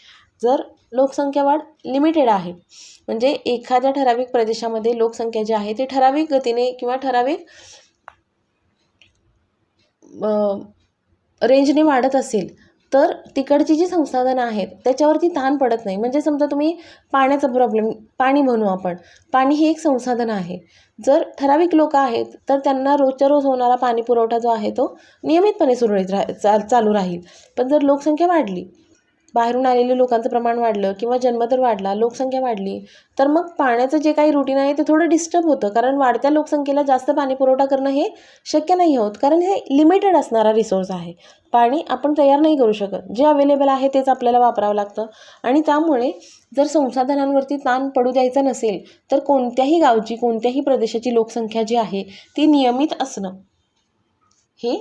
जर लोकसंख्या वाढ लिमिटेड आहे म्हणजे एखाद्या ठराविक प्रदेशामध्ये लोकसंख्या जी आहे ती ठराविक गतीने किंवा ठराविक रेंजने वाढत असेल तर तिकडची जी संसाधनं आहेत त्याच्यावरती ताण पडत नाही. म्हणजे समजा तुम्ही पाण्याचा प्रॉब्लेम, पाणी म्हणू आपण, पाणी हे एक संसाधन आहे. जर ठराविक लोक आहेत तर त्यांना रोजच्या रोज होणारा पाणी पुरवठा जो आहे तो नियमितपणे सुरळीत चालू राहील. पण जर लोकसंख्या वाढली, बाहेरून आलेले लोकांचं प्रमाण वाढलं किंवा जन्मदर वाढला, लोकसंख्या वाढली तर मग पाण्याचं जे काही रुटीन आहे ते थोडं डिस्टर्ब होतं. कारण वाढत्या लोकसंख्येला जास्त पाणी पुरवठा करणं हे शक्य नाही होत, कारण हे लिमिटेड असणारा रिसोर्स आहे. पाणी आपण तयार नाही करू शकत. जे अवेलेबल आहे तेच आपल्याला वापरावं लागतं. आणि त्यामुळे जर संसाधनांवरती ताण पडू द्यायचा नसेल तर कोणत्याही गावची, कोणत्याही प्रदेशाची लोकसंख्या जी आहे ती नियमित असणं हे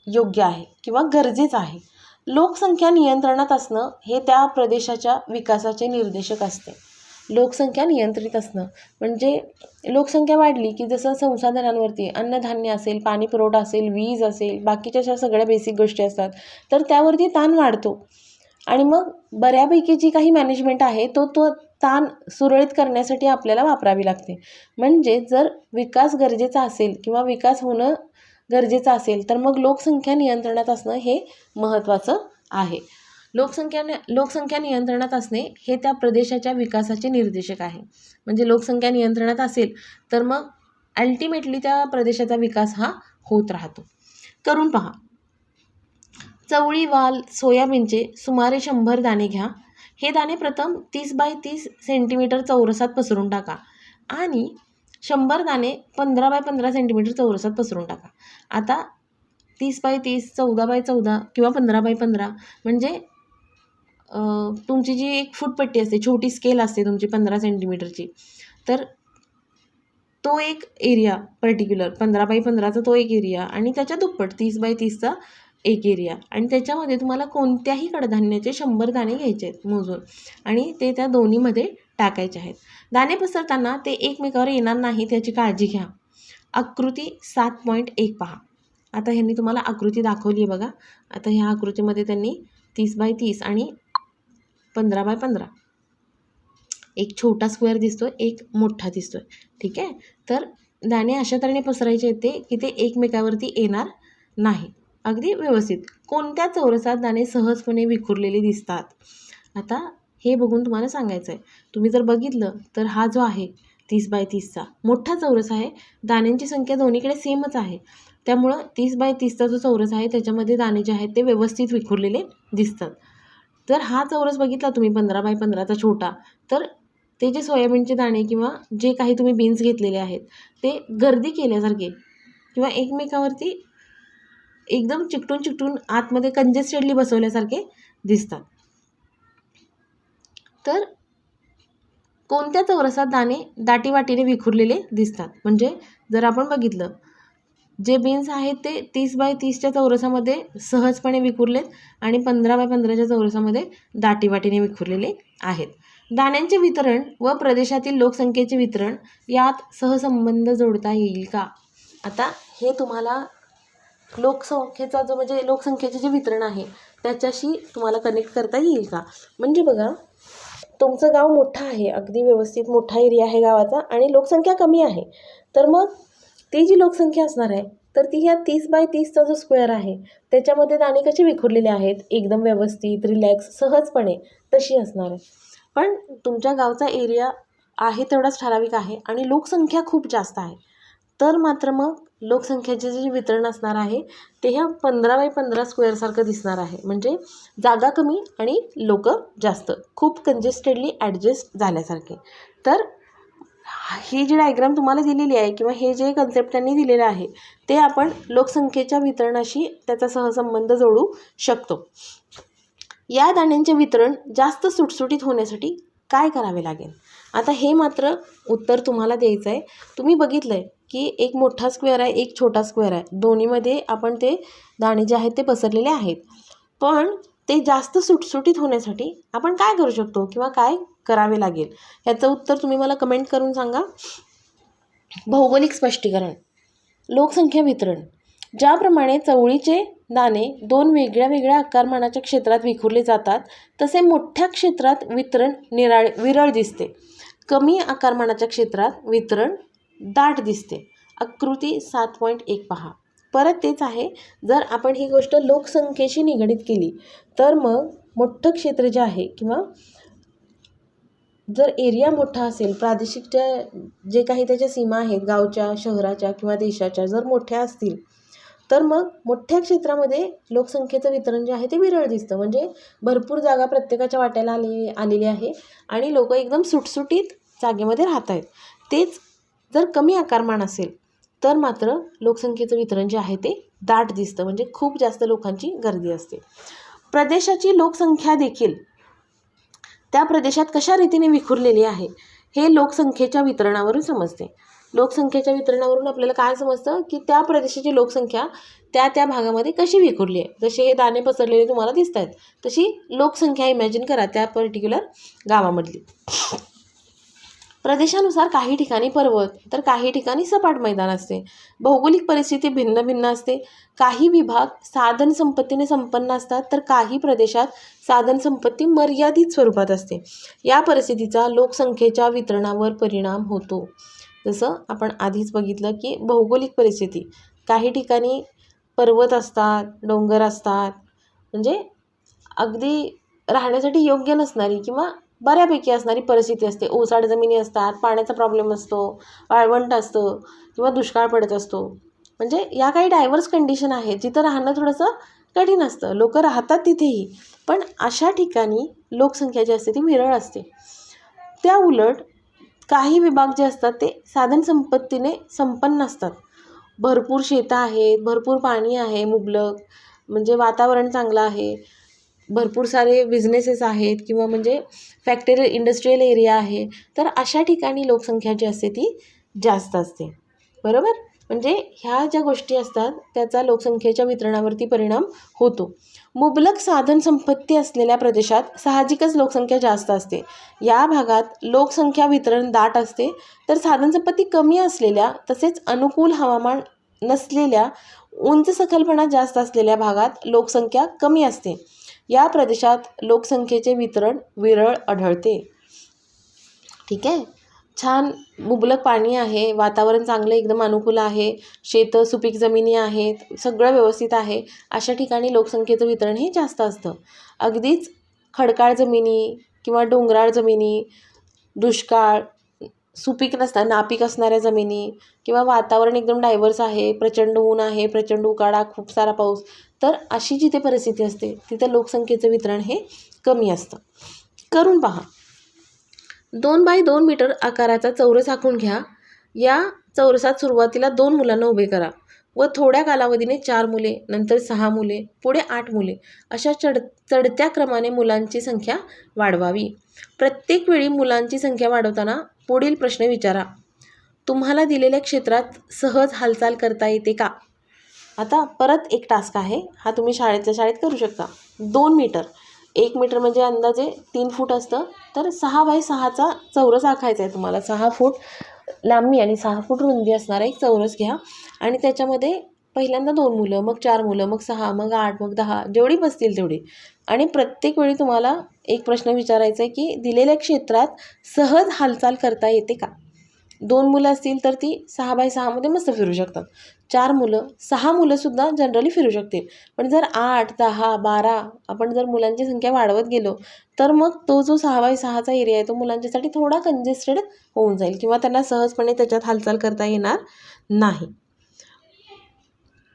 योग्य आहे किंवा गरजेचं आहे. लोकसंख्या नियंत्रणात असणं हे त्या प्रदेशाच्या विकासाचे निर्देशक असते. लोकसंख्या नियंत्रित असणं म्हणजे लोकसंख्या वाढली की जसं संसाधनांवरती अन्नधान्य असेल, पाणी पुरवठा असेल, वीज असेल, बाकीच्या अशा सगळ्या बेसिक गोष्टी असतात तर त्यावरती ताण वाढतो. आणि मग बऱ्यापैकी जी काही मॅनेजमेंट आहे तो ताण सुरळीत करण्यासाठी आपल्याला वापरावी लागते. म्हणजे जर विकास गरजेचा असेल किंवा विकास होणं गरजेचं असेल तर मग लोकसंख्या नियंत्रणात असणं हे महत्त्वाचं आहे. लोकसंख्या नियंत्रणात असणे हे त्या प्रदेशाच्या विकासाचे निर्देशक आहे. म्हणजे लोकसंख्या नियंत्रणात असेल तर मग अल्टिमेटली त्या प्रदेशाचा विकास हा होत राहतो. करून पहा. चवळी, वाल, सोयाबीनचे सुमारे 100 दाणे घ्या. हे दाणे प्रथम 30 बाय 30 सेंटीमीटर चौरसात पसरून टाका आणि 100 दाणे 15 बाय 15 सेंटीमीटर चौरसात पसरून टाका. आता 30 बाय 30, 14 बाय 14 किंवा 15 बाय 15 म्हणजे तुमची जी एक फूटपट्टी असते, छोटी स्केल असते तुमची 15 सेंटीमीटरची, तर तो एक एरिया पर्टिक्युलर 15 बाय 15चा तो एक एरिया आणि त्याच्या दुप्पट 30 बाय 30चा एक एरिया, आणि त्याच्यामध्ये तुम्हाला कोणत्याही कडधान्याचे 100 दाणे घ्यायचे आहेत मोजून, आणि ते त्या दोन्हीमध्ये टाकायचे आहेत. दाणे पसरताना ते एकमेकावर येणार नाही त्याची काळजी घ्या. आकृती 7.1 पहा. आता ह्यांनी तुम्हाला आकृती दाखवली आहे बघा. आता ह्या आकृतीमध्ये त्यांनी 30x30 आणि 15x15 एक छोटा स्क्वेअर दिसतोय, एक मोठा दिसतोय. ठीक आहे. तर दाणे अशा तऱ्हेने पसरायचे आहेत ते की ते एकमेकावरती येणार नाही. अगदी व्यवस्थित. कोणत्या चौरसात दाणे सहजपणे विखुरलेले दिसतात? आता हे बघून तुम्हाला सांगायचं आहे. तुम्ही जर बघितलं तर हा जो आहे 30x30चा मोठा चौरस आहे. दाण्यांची संख्या दोन्हीकडे सेमच आहे. त्यामुळं 30x30चा जो चौरस आहे त्याच्यामध्ये दाणे जे आहेत ते व्यवस्थित विखुरलेले दिसतात. जर हा चौरस बघितला तुम्ही 15x15चा छोटा, तर ते जे सोयाबीनचे दाणे किंवा जे काही तुम्ही बीन्स घेतलेले आहेत ते गर्दी केल्यासारखे किंवा एकमेकावरती एकदम चिकटून आतमध्ये कंजेस्टेडली बसवल्यासारखे दिसतात. तर कोणत्या चौरसात दाणे दाटीवाटीने विखुरलेले दिसतात? म्हणजे जर आपण बघितलं, जे बीन्स आहेत ते 30x30च्या चौरसामध्ये सहजपणे विखुरलेत आणि 15x15च्या चौरसामध्ये दाटीवाटीने विखुरलेले आहेत. दाण्यांचे वितरण व प्रदेशातील लोकसंख्येचे वितरण यात सहसंबंध जोडता येईल का? आता हे तुम्हाला लोकसंख्येचा जो म्हणजे लोकसंख्येचे जे वितरण आहे त्याच्याशी तुम्हाला कनेक्ट करता येईल का? म्हणजे बघा, तुमचं गाव मोठं आहे, अगदी व्यवस्थित मोठा एरिया आहे गावाचा, आणि लोकसंख्या कमी आहे. तर मग ती जी लोकसंख्या असणार आहे तर ती ह्या 30x30चा जो स्क्वेअर आहे त्याच्यामध्ये दाणे कसे विखुरलेले आहेत, एकदम व्यवस्थित रिलॅक्स सहजपणे तशी असणार आहे. पण तुमच्या गावचा एरिया आहे तेवढाच ठराविक आहे आणि लोकसंख्या खूप जास्त आहे. तर मात्र मग लोकसंख्येचे जे वितरण असणार आहे ते ह्या 15x15 स्क्वेअरसारखं दिसणार आहे. म्हणजे जागा कमी आणि लोक जास्त, खूप कंजेस्टेडली ॲडजस्ट झाल्यासारखे. तर ही जी डायग्राम तुम्हाला दिलेली आहे किंवा हे जे कन्सेप्ट त्यांनी दिलेलं आहे ते आपण लोकसंख्येच्या वितरणाशी त्याचा सहसंबंध जोडू शकतो. या दाण्यांचे वितरण जास्त सुटसुटीत होण्यासाठी काय करावे लागेल? आता हे मात्र उत्तर तुम्हाला द्यायचं आहे. तुम्ही बघितलं आहे की एक मोठा स्क्वेअर आहे, एक छोटा स्क्वेअर आहे. दोन्हीमध्ये आपण ते दाणे जे आहेत ते पसरलेले आहेत. पण ते जास्त सुटसुटीत होण्यासाठी आपण काय करू शकतो किंवा काय करावे लागेल? ह्याचं उत्तर तुम्ही मला कमेंट करून सांगा. भौगोलिक स्पष्टीकरण. लोकसंख्या वितरण. ज्याप्रमाणे चवळीचे दाणे 2 वेगळ्या आकारमानाच्या क्षेत्रात विखुरले जातात तसे मोठ्या क्षेत्रात वितरण विरळ दिसते. कमी आकारमानाच्या क्षेत्रात वितरण दाट दिसते. आकृती 7.1 पहा. परत तेच आहे, जर आपण ही गोष्ट लोकसंख्येशी निगडीत केली तर मग मोठं क्षेत्र जे आहे किंवा जर एरिया मोठा असेल, प्रादेशिकच्या जे काही त्याच्या सीमा आहेत गावच्या, शहराच्या किंवा देशाच्या जर मोठ्या असतील तर मग मोठ्या क्षेत्रामध्ये लोकसंख्येचं वितरण जे आहे ते विरळ दिसतं. म्हणजे भरपूर जागा प्रत्येकाच्या वाट्याला आलेली आहे आणि लोक एकदम सुटसुटीत जागेमध्ये राहत आहेत. तेच जर कमी आकारमान असेल तर मात्र लोकसंख्येचं वितरण जे आहे ते दाट दिसतं. म्हणजे खूप जास्त लोकांची गर्दी असते. प्रदेशाची लोकसंख्या देखील त्या प्रदेशात कशा रीतीने विखुरलेली आहे हे लोकसंख्येच्या वितरणावरून समजते. लोकसंख्येच्या वितरणावरून आपल्याला काय समजतं की त्या प्रदेशाची लोकसंख्या त्या भागामध्ये कशी विखुरली आहे. जसे हे दाणे पसरलेले तुम्हाला दिसत आहेत तशी लोकसंख्या इमॅजिन करा त्या पर्टिक्युलर गावामधली. प्रदेशानुसार काही ठिकाणी पर्वत तर काही ठिकाणी सपाट मैदान असते. भौगोलिक परिस्थिती भिन्न भिन्न असते. काही विभाग साधन संपत्तीने संपन्न असतात तर काही प्रदेशात साधन संपत्ती मर्यादित स्वरूपात असते. या परिस्थितीचा लोकसंख्येच्या वितरणावर परिणाम होतो. जसं आपण आधीच बघितलं की भौगोलिक परिस्थिती, काही ठिकाणी पर्वत असतात, डोंगर असतात, म्हणजे अगदी राहण्यासाठी योग्य नसणारी किंवा बऱ्यापैकी असणारी परिस्थिती असते. ओसाड जमिनी असतात, पाण्याचा प्रॉब्लेम असतो, वाळवंट असतं किंवा दुष्काळ पडत असतो. म्हणजे या काही डायव्हर्स कंडिशन आहेत जिथं राहणं थोडंसं कठीण असतं. लोक राहतात तिथेही, पण अशा ठिकाणी लोकसंख्या जी असते ती विरळ असते. त्या उलट काही विभाग जे असतात ते साधन संपत्तीने संपन्न असतात. भरपूर शेतं आहेत, भरपूर पाणी आहे मुबलक, म्हणजे वातावरण चांगलं आहे, भरपूर सारे बिझनेसेस आहेत किंवा म्हणजे फॅक्टरी इंडस्ट्रियल एरिया आहे. तर अशा ठिकाणी लोकसंख्या जी असते ती जास्त असते. बरोबर. म्हणजे ह्या ज्या गोष्टी असतात त्याचा लोकसंख्येच्या वितरणावरती परिणाम होतो. मुबलक साधन संपत्ती असलेल्या प्रदेशात साहजिकच लोकसंख्या जास्त असते. या भागात लोकसंख्या वितरण दाट असते, तर साधन संपत्ती कमी असलेल्या तसेच अनुकूल हवामान नसलेल्या उंच सखलपणा जास्त असलेल्या भागात लोकसंख्या कमी असते. या प्रदेशात लोकसंख्येचे वितरण विरळ आढळते. ठीक आहे. छान मुबलक पाणी आहे, वातावरण चांगलं एकदम अनुकूल आहे, शेतं सुपीक जमिनी आहेत, सगळं व्यवस्थित आहे, अशा ठिकाणी लोकसंख्येचं वितरण हे जास्त असतं. अगदीच खडकाळ जमिनी किंवा डोंगराळ जमिनी, दुष्काळ, सुपीक नापीक असणाऱ्या जमिनी किंवा वातावरण एकदम डायव्हर्स आहे, प्रचंड ऊन आहे, प्रचंड उकाडा, खूप सारा पाऊस, तर अशी जिथे परिस्थिती असते तिथे लोकसंख्येचं वितरण हे कमी असतं. करून पहा. 2 बाय 2 मीटर आकाराचा चौरस आखून घ्या. या चौरसात सुरुवातीला 2 मुलांना उभे करा व थोड्या कालावधीने 4 मुले, नंतर 6 मुले, पुढे 8 मुले अशा चढत्या क्रमाने मुलांची संख्या वाढवावी. प्रत्येक वेळी मुलांची संख्या वाढवताना पुढील प्रश्न विचारा. तुम्हाला दिलेल्या क्षेत्रात सहज हालचाल करता येते का? आता परत एक टास्क आहे, हा तुम्ही शाळेतल्या शाळेत करू शकता. 2 मीटर, 1 मीटर म्हणजे अंदाजे 3 फूट असतं, तर 6 बाय 6चा चौरस आखायचा आहे तुम्हाला. 6 फूट लांबी आणि 6 फूट रुंदी असणारा एक चौरस घ्या आणि त्याच्यामध्ये पहिल्यांदा 2 मुलं, मग 4 मुलं, मग 6, मग 8, मग 10, जेवढी बसतील तेवढी. आणि प्रत्येक वेळी तुम्हाला एक प्रश्न विचारायचा आहे की दिलेल्या क्षेत्रात सहज हालचाल करता येते का? 2 मुलं असतील तर ती 6 बाय 6मध्ये मस्त फिरू शकतात. 4 मुलं, 6 मुलंसुद्धा जनरली फिरू शकतील. पण जर 8, 10, 12 आपण जर मुलांची संख्या वाढवत गेलो तर मग तो जो 6 बाय 6चा एरिया आहे तो मुलांच्यासाठी थोडा कंजेस्टेड होऊन जाईल किंवा त्यांना सहजपणे त्याच्यात हालचाल करता येणार नाही.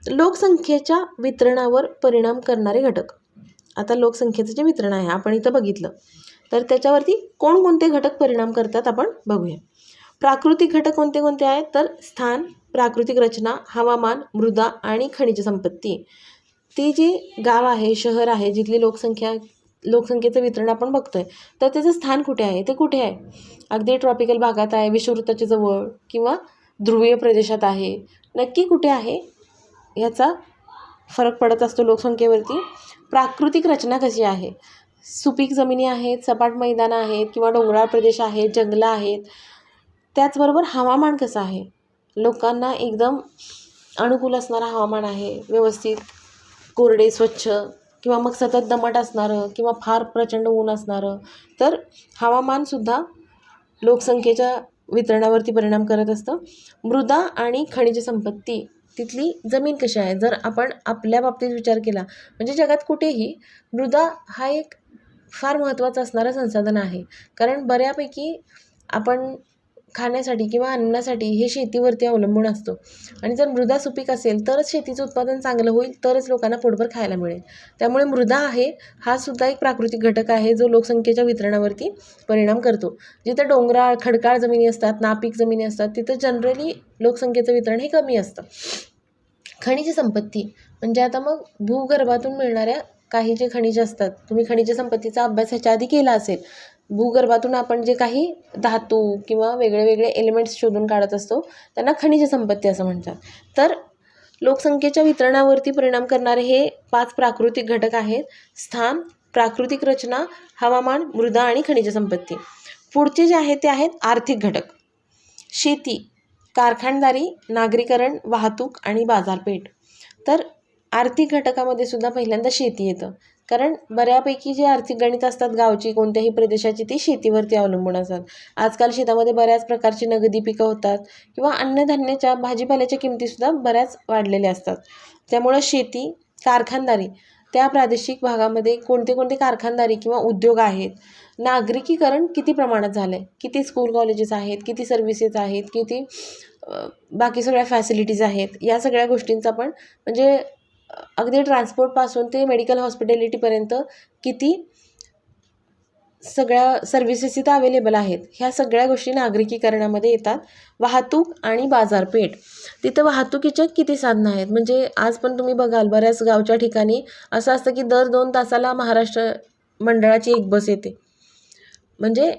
लोकसंख्येच्या वितरणावर परिणाम करणारे घटक. आता लोकसंख्येचं जे वितरण आहे आपण इथं बघितलं, तर त्याच्यावरती कोणकोणते घटक परिणाम करतात आपण बघूया. प्राकृतिक घटक कोणते कोणते आहेत? तर स्थान, प्राकृतिक रचना, हवामान, मृदा आणि खनिज संपत्ती. ती जी गाव आहे, शहर आहे, जिथली लोकसंख्येचं वितरण आपण बघतोय, तर त्याचं स्थान कुठे आहे, ते कुठे आहे? अगदी ट्रॉपिकल भागात आहे, विषुववृत्ताच्या जवळ किंवा ध्रुवीय प्रदेशात आहे, नक्की कुठे आहे याचा फरक पडत असतो लोकसंख्येवरती. प्राकृतिक रचना कशी आहे? सुपीक जमिनी आहेत, सपाट मैदानं आहेत किंवा डोंगराळ प्रदेश आहेत, जंगलं आहेत. त्याचबरोबर हवामान कसं आहे? लोकांना एकदम अनुकूल असणारं हवामान आहे, व्यवस्थित कोरडे, स्वच्छ किंवा मग सतत दमट असणारं किंवा फार प्रचंड ऊन असणारं. तर हवामानसुद्धा लोकसंख्येच्या वितरणावरती परिणाम करत असतं. मृदा आणि खनिज संपत्ती, तिथली जमीन कशी आहे? जर आपण आपल्या बाबतीत विचार केला म्हणजे जगात कुठेही मृदा हा एक फार महत्त्वाचं असणारं संसाधन आहे. कारण बऱ्यापैकी आपण खाण्यासाठी किंवा अन्नासाठी हे शेतीवरती अवलंबून असतो आणि जर मृदा सुपीक असेल तरच शेतीचं उत्पादन चांगलं होईल, तरच लोकांना पोटभर खायला मिळेल. त्यामुळे मृदा आहे हा सुद्धा एक प्राकृतिक घटक आहे जो लोकसंख्येच्या वितरणावरती परिणाम करतो. जिथं डोंगराळ, खडकाळ जमिनी असतात, नापीक जमिनी असतात, तिथं जनरली लोकसंख्येचं वितरण हे कमी असतं. खनिज संपत्ती म्हणजे आता मग भूगर्भातून मिळणाऱ्या काही जे खनिज असतात, तुम्ही खनिज संपत्तीचा अभ्यास ह्याच्या आधी केला असेल. भूगर्भातून आपण जे काही धातू किंवा वेगळे वेगळे एलिमेंट्स शोधून काढत असतो त्यांना खनिज संपत्ती असं म्हणतात. तर लोकसंख्येच्या वितरणावरती परिणाम करणारे हे 5 प्राकृतिक घटक आहेत: स्थान, प्राकृतिक रचना, हवामान, मृदा आणि खनिज संपत्ती. पुढचे जे आहेत ते आहेत आर्थिक घटक. शेती, कारखानदारी, नागरीकरण, वाहतूक आणि बाजारपेठ. तर आर्थिक घटकामध्ये सुद्धा पहिल्यांदा शेती येतं, कारण बऱ्यापैकी जे आर्थिक गणित असतात गावची, कोणत्याही प्रदेशाची, ती शेतीवरती अवलंबून असतात. आजकाल शेतामध्ये बऱ्याच प्रकारची नगदी पिकं होतात किंवा अन्नधान्याच्या, भाजीपाल्याच्या किमतीसुद्धा बऱ्याच वाढलेल्या असतात. त्यामुळं शेती, कारखानदारी, त्या प्रादेशिक भागामध्ये कोणते कोणते कारखानदारी किंवा उद्योग आहेत, नागरिकीकरण किती प्रमाणात झालं आहे, किती स्कूल कॉलेजेस आहेत, किती सर्व्हिसेस आहेत, किती बाकी सगळ्या फॅसिलिटीज आहेत, या सगळ्या गोष्टींचा पण म्हणजे अगदी ट्रान्सपोर्टपासून ते मेडिकल हॉस्पिटॅलिटीपर्यंत किती सगळ्या सर्व्हिसेस इथं अवेलेबल आहेत, ह्या सगळ्या गोष्टी नागरिकीकरणामध्ये येतात. वाहतूक आणि बाजारपेठ, तिथं वाहतुकीच्या किती साधनं आहेत. म्हणजे आज पण तुम्ही बघाल बऱ्याच गावच्या ठिकाणी असं असतं की दर 2 तासाला महाराष्ट्र मंडळाची एक बस येते. म्हणजे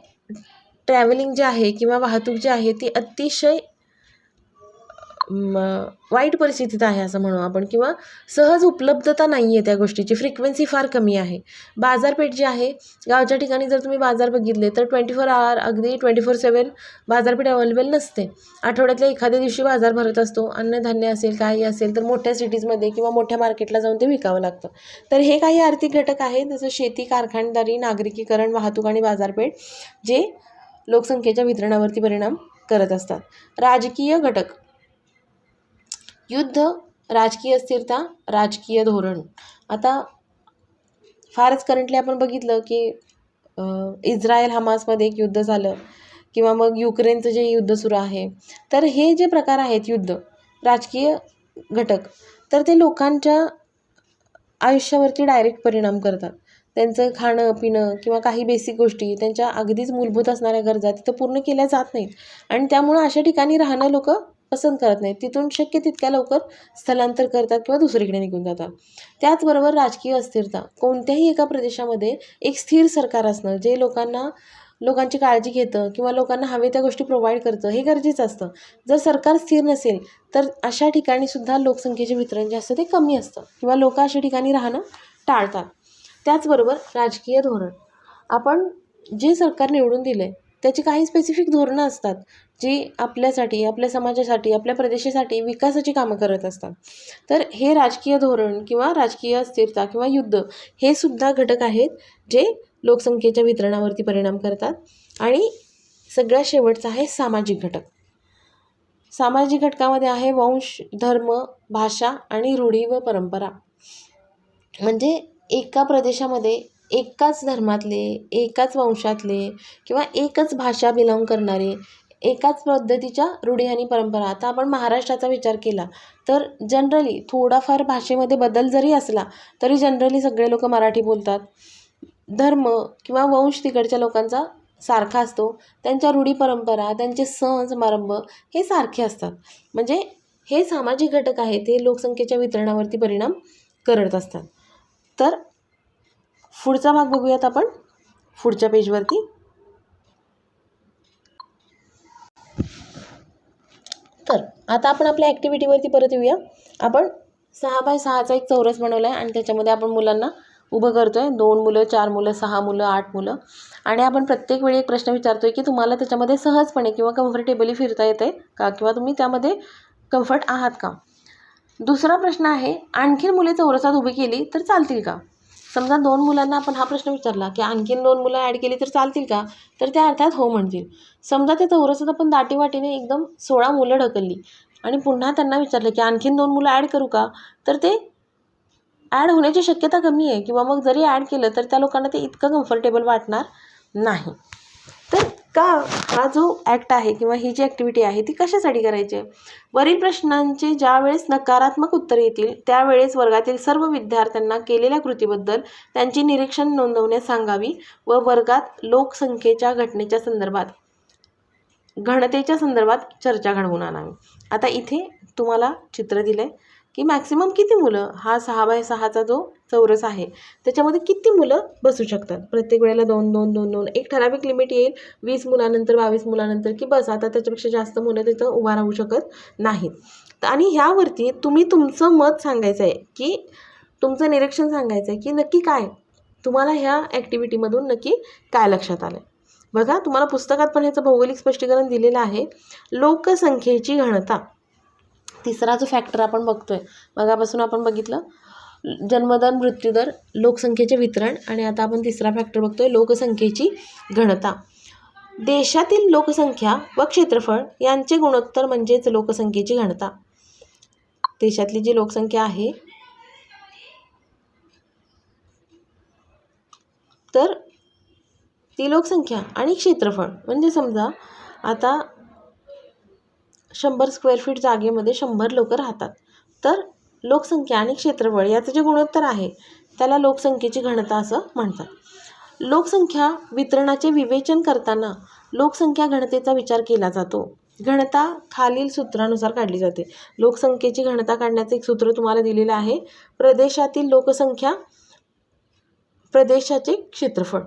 ट्रॅव्हलिंग जे आहे किंवा वाहतूक जी आहे ती अतिशय वाईट परिस्थितीत आहे असं म्हणू आपण, किंवा सहज उपलब्धता नाही आहे त्या गोष्टीची, फ्रिक्वेन्सी फार कमी आहे. बाजारपेठ जी आहे गावच्या ठिकाणी, जर तुम्ही बाजार बघितले तर 24 आवर अगदी 24/7 बाजारपेठ अवेलेबल नसते. आठवड्यातल्या एखाद्या दिवशी बाजार भरत असतो. अन्नधान्य असेल काही असेल तर मोठ्या सिटीजमध्ये किंवा मोठ्या मार्केटला जाऊन ते विकावं लागतं. तर हे काही आर्थिक घटक आहेत, जसं शेती, कारखानदारी, नागरिकीकरण, वाहतूक आणि बाजारपेठ, जे लोकसंख्येच्या वितरणावरती परिणाम करत असतात. राजकीय घटक: युद्ध, राजकीय अस्थिरता, राजकीय धोरण. आता फारच करंटली आपण बघितलं की इस्रायल हमासमध्ये एक युद्ध झालं, किंवा मग युक्रेनचं जे युद्ध सुरू आहे. तर हे जे प्रकार आहेत युद्ध, राजकीय घटक, तर ते लोकांच्या आयुष्यावरती डायरेक्ट परिणाम करतात. त्यांचं खाणं पिणं किंवा काही बेसिक गोष्टी, त्यांच्या अगदीच मूलभूत असणाऱ्या गरजा तिथं पूर्ण केल्या जात नाहीत, आणि त्यामुळं अशा ठिकाणी राहणं लोक पसंत करत नाहीत. तिथून शक्य तितक्या लवकर स्थलांतर करतात किंवा दुसरीकडे निघून जातात. त्याचबरोबर राजकीय अस्थिरता: कोणत्याही एका प्रदेशामध्ये एक स्थिर सरकार असणं, जे लोकांची काळजी घेतं किंवा लोकांना हवे त्या गोष्टी प्रोव्हाइड करतं, हे गरजेचं असतं. जर सरकार स्थिर नसेल तर अशा ठिकाणी सुद्धा लोकसंख्येचे वितरण जे असतं ते कमी असतं, किंवा लोक अशा ठिकाणी राहणं टाळतात. त्याचबरोबर राजकीय धोरण: आपण जे सरकार निवडून दिले त्याची काही स्पेसिफिक धोरणं असतात, जी आपल्यासाठी, आपल्या समाजासाठी, आपल्या प्रदेशासाठी विकासाची कामं करत असतात. तर हे राजकीय धोरण किंवा राजकीय अस्थिरता किंवा युद्ध, हे सुद्धा घटक आहेत जे लोकसंख्येच्या वितरणावरती परिणाम करतात. आणि सगळ्यात शेवटचा आहे सामाजिक घटक. सामाजिक घटकामध्ये आहे वंश, धर्म, भाषा आणि रूढी व परंपरा. म्हणजे एका प्रदेशामध्ये एकाच धर्मातले, एकाच वंशातले किंवा एकच भाषा बिलॉंग करणारे, एकाच पद्धतीच्या रूढी आणि परंपरा. आता आपण महाराष्ट्राचा विचार केला तर जनरली थोडाफार भाषेमध्ये बदल जरी असला तरी जनरली सगळे लोक मराठी बोलतात. धर्म किंवा वंश तिकडच्या लोकांचा सारखा असतो, त्यांच्या रूढी परंपरा, त्यांचे सण समारंभ हे सारखे असतात. म्हणजे हे सामाजिक घटक आहेत, हे लोकसंख्येच्या वितरणावरती परिणाम करत असतात. तर पुढचा भाग बघूयात आपण पुढच्या पेजवरती. तर आता आपण आपल्या ॲक्टिव्हिटीवरती परत येऊया. आपण 6x6चा एक चौरस बनवला आहे, आणि त्याच्यामध्ये आपण मुलांना उभं करतो आहे. 2 मुलं, 4 मुलं, 6 मुलं, 8 मुलं, आणि आपण प्रत्येक वेळी एक प्रश्न विचारतो आहे की तुम्हाला त्याच्यामध्ये सहजपणे किंवा कम्फर्टेबली फिरता येते का, किंवा तुम्ही त्यामध्ये कम्फर्ट आहात का. दुसरा प्रश्न आहे, आणखीन मुले चौरसात उभी केली तर चालतील का. समजा 2 मुलांना आपण हा प्रश्न विचारला की आणखीन 2 मुलं ॲड केली तर चालतील का, तर त्या अर्थात हो म्हणतील. समजा त्या चौरसात आपण दाटीवाटीने एकदम 16 मुलं ढकलली आणि पुन्हा त्यांना विचारलं की आणखीन 2 मुलं ॲड करू का, तर ते ॲड होण्याची शक्यता कमी आहे, किंवा मग जरी ॲड केलं तर त्या लोकांना ते इतकं कम्फर्टेबल वाटणार नाही. तर का हा जो ॲक्ट आहे किंवा ही जी ॲक्टिव्हिटी आहे ती कशासाठी करायची आहे. वरील प्रश्नांचे ज्यावेळेस नकारात्मक उत्तर येतील त्यावेळेस वर्गातील सर्व विद्यार्थ्यांना केलेल्या कृतीबद्दल त्यांची निरीक्षण नोंदवण्यास सांगावी व वर्गात लोकसंख्येच्या घनतेच्या संदर्भात चर्चा घडवून आणावी. आता इथे तुम्हाला चित्र दिलं आहे की मॅक्सिमम किती मुलं, हा 6x6चा जो चौरस आहे त्याच्यामध्ये किती मुलं बसू शकतात. प्रत्येक वेळेला 2 2 2 2 एक ठराविक लिमिट येईल 20 मुलांनंतर 22 मुलांनंतर, की बस आता त्याच्यापेक्षा जास्त मुलं तिथं उभा राहू शकत नाहीत. आणि ह्यावरती तुम्ही तुमचं मत सांगायचं आहे, की तुमचं निरीक्षण सांगायचं आहे की नक्की काय तुम्हाला ह्या ॲक्टिव्हिटीमधून नक्की काय लक्षात आलं. बघा, तुम्हाला पुस्तकात पण ह्याचं भौगोलिक स्पष्टीकरण दिलेलं आहे. लोकसंख्येची घनता, तिसरा जो फॅक्टर आपण बघतोय, मगापासून आपण बघितलं जन्मदर, मृत्यूदर, लोकसंख्येचे वितरण, आणि आता आपण तिसरा फॅक्टर बघतोय लोकसंख्येची घनता. देशातील लोकसंख्या व क्षेत्रफळ यांचे गुणोत्तर म्हणजेच लोकसंख्येची घनता. देशातली जी लोकसंख्या आहे तर ती लोकसंख्या आणि क्षेत्रफळ, म्हणजे समजा आता 100 स्क्वेअर फीट जागेमध्ये 100 लोक राहतात, तर लोकसंख्या आणि क्षेत्रफळ याचं जे गुणोत्तर आहे त्याला लोकसंख्येची घनता असं म्हणतात. लोकसंख्या वितरणाचे विवेचन करताना लोकसंख्या घनतेचा विचार केला जातो. घनता खालील सूत्रानुसार काढली जाते. लोकसंख्येची घनता काढण्याचं एक सूत्र तुम्हाला दिलेलं आहे. प्रदेशातील लोकसंख्या, प्रदेशाचे क्षेत्रफळ,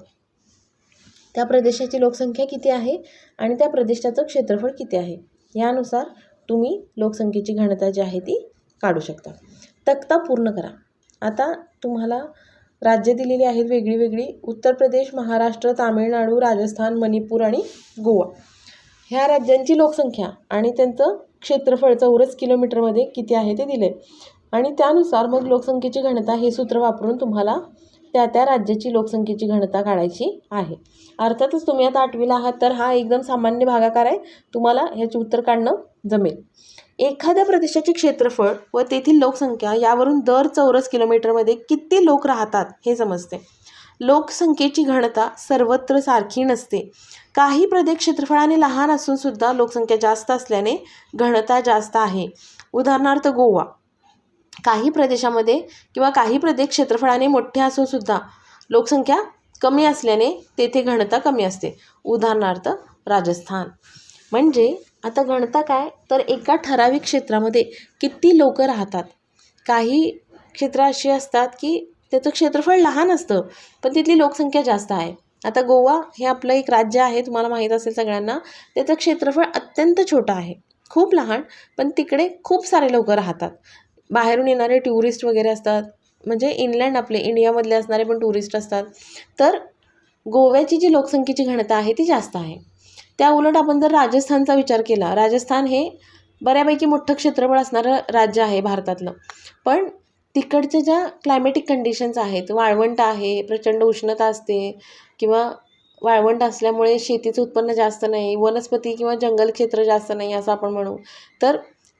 त्या प्रदेशाची लोकसंख्या किती आहे आणि त्या प्रदेशाचं क्षेत्रफळ किती आहे, यानुसार तुम्ही लोकसंख्येची घनता जी आहे ती काढू शकता. तक्ता पूर्ण करा. आता तुम्हाला राज्य दिलेली आहेत वेगळी वेगळी. उत्तर प्रदेश, महाराष्ट्र, तामिळनाडू, राजस्थान, मणिपूर आणि गोवा. ह्या राज्यांची लोकसंख्या आणि त्यांचं क्षेत्रफळ चौरस किलोमीटरमध्ये किती आहे ते दिले आणि त्यानुसार मग लोकसंख्येची घनता हे सूत्र वापरून तुम्हाला त्या राज्याची लोकसंख्येची घनता काढायची आहे. अर्थातच तुम्ही आता 8वीला आहात तर हा एकदम सामान्य भागाकार आहे, तुम्हाला ह्याचे उत्तर काढणं जमेल. एखाद्या प्रदेशाचे क्षेत्रफळ व तेथील लोकसंख्या यावरून दर चौरस किलोमीटरमध्ये किती लोक राहतात हे समजते. लोकसंख्येची घनता सर्वत्र सारखी नसते. काही प्रदेश क्षेत्रफळाने लहान असून सुद्धा लोकसंख्या जास्त असल्याने घनता जास्त आहे. उदाहरणार्थ गोवा. काही प्रदेशामध्ये किंवा काही प्रदेश क्षेत्रफळाने मोठे असून सुद्धा लोकसंख्या कमी असल्याने तेथे घनता कमी असते. उदाहरणार्थ राजस्थान. म्हणजे आता घनता काय तर एका ठराविक क्षेत्रामध्ये किती लोक राहतात. काही क्षेत्र अशी असतात की त्याचं क्षेत्रफळ लहान असतं पण तिथली लोकसंख्या जास्त आहे. आता गोवा हे आपलं एक राज्य आहे, तुम्हाला माहीत असेल सगळ्यांना. त्याचं क्षेत्रफळ अत्यंत छोटं आहे, खूप लहान, पण तिकडे खूप सारे लोक राहतात. बाहेरून येणारे टुरिस्ट वगैरे असतात, म्हणजे इनलँड आपले इंडियामधले असणारे पण टुरिस्ट असतात. तर गोव्याची जी लोकसंख्येची घनता आहे ती जास्त आहे. त्या उलट आपण जर राजस्थानचा विचार केला, राजस्थान हे बऱ्यापैकी मोठं क्षेत्रफळ असणारं राज्य आहे भारतातलं, पण तिकडच्या ज्या क्लायमॅटिक कंडिशन्स आहेत, वाळवंट आहे, प्रचंड उष्णता असते किंवा वाळवंट असल्यामुळे शेतीचं उत्पन्न जास्त नाही, वनस्पती किंवा जंगल क्षेत्र जास्त नाही असं आपण म्हणू. तर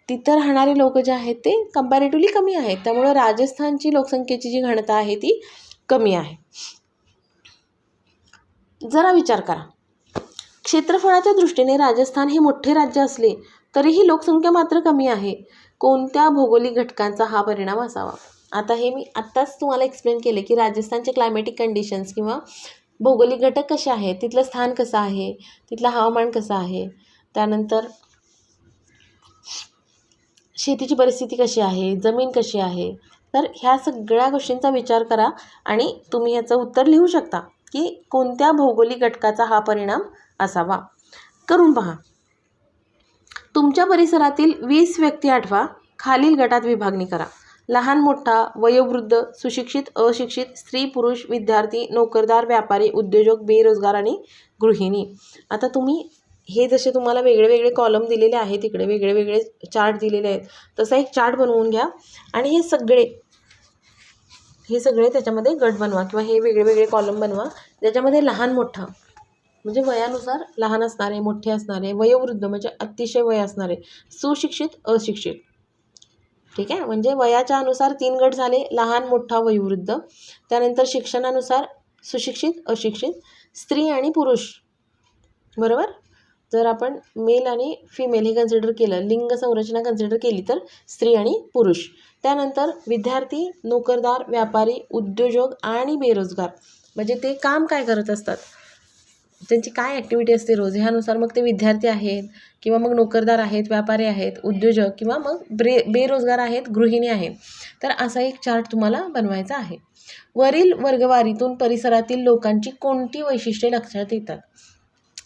तिथं राहणारे लोक जे आहेत ते कंपॅरेटिव्हली कमी आहेत. त्यामुळं राजस्थानची लोकसंख्येची जी घनता आहे ती कमी आहे. जरा विचार करा, क्षेत्रफळाच्या दृष्टीने राजस्थान हे मोठे राज्य असले तरीही लोकसंख्या मात्र कमी आहे. कोणत्या भौगोलिक घटकांचा हा परिणाम असावा? आता हे मी आत्ताच तुम्हाला एक्सप्लेन केले की राजस्थानचे क्लायमॅटिक कंडिशन्स किंवा भौगोलिक घटक कसे आहेत, तिथलं स्थान कसं आहे, तिथलं हवामान कसं आहे, त्यानंतर शेतीची परिस्थिती कशी आहे, जमीन कशी आहे. तर ह्या सगळ्या गोष्टींचा विचार करा आणि तुम्ही याचं उत्तर लिहू शकता की कोणत्या भौगोलिक घटकाचा हा परिणाम असावा. करून पहा. तुमच्या परिसरातील 20 व्यक्ती आठवा. खालील गटात विभागणी करा. लहान मोठा, वयोवृद्ध, सुशिक्षित अशिक्षित, स्त्री पुरुष, विद्यार्थी, नोकरदार, व्यापारी, उद्योजक, बेरोजगार आणि गृहिणी. आता तुम्ही हे जसे तुम्हाला वेगळे वेगळे कॉलम दिलेले आहेत, इकडे वेगळे वेगळे चार्ट दिलेले आहेत, तसा एक चार्ट बनवून घ्या आणि हे सगळे त्याच्यामध्ये गट बनवा किंवा हे वेगळे वेगळे कॉलम बनवा ज्याच्यामध्ये लहान मोठा म्हणजे वयानुसार लहान असणारे, मोठे असणारे, वयोवृद्ध म्हणजे अतिशय वय असणारे, सुशिक्षित अशिक्षित. ठीक आहे, म्हणजे वयाच्या अनुसार 3 गट झाले, लहान मोठा वयोवृद्ध. त्यानंतर शिक्षणानुसार सुशिक्षित अशिक्षित, स्त्री आणि पुरुष. बरोबर. जर आपण मेल आणि फिमेल हे कन्सिडर केलं, लिंग संरचना कन्सिडर केली तर स्त्री आणि पुरुष. त्यानंतर विद्यार्थी, नोकरदार, व्यापारी, उद्योजक आणि बेरोजगार. म्हणजे ते काम काय करत असतात, त्यांची काय ॲक्टिव्हिटी असते रोज, ह्यानुसार मग ते विद्यार्थी आहेत किंवा मग नोकरदार आहेत, व्यापारी आहेत, उद्योजक किंवा मग बेरोजगार आहेत, गृहिणी आहेत. तर असा एक चार्ट तुम्हाला बनवायचा आहे. वरील वर्गवारीतून परिसरातील लोकांची कोणती वैशिष्ट्ये लक्षात येतात?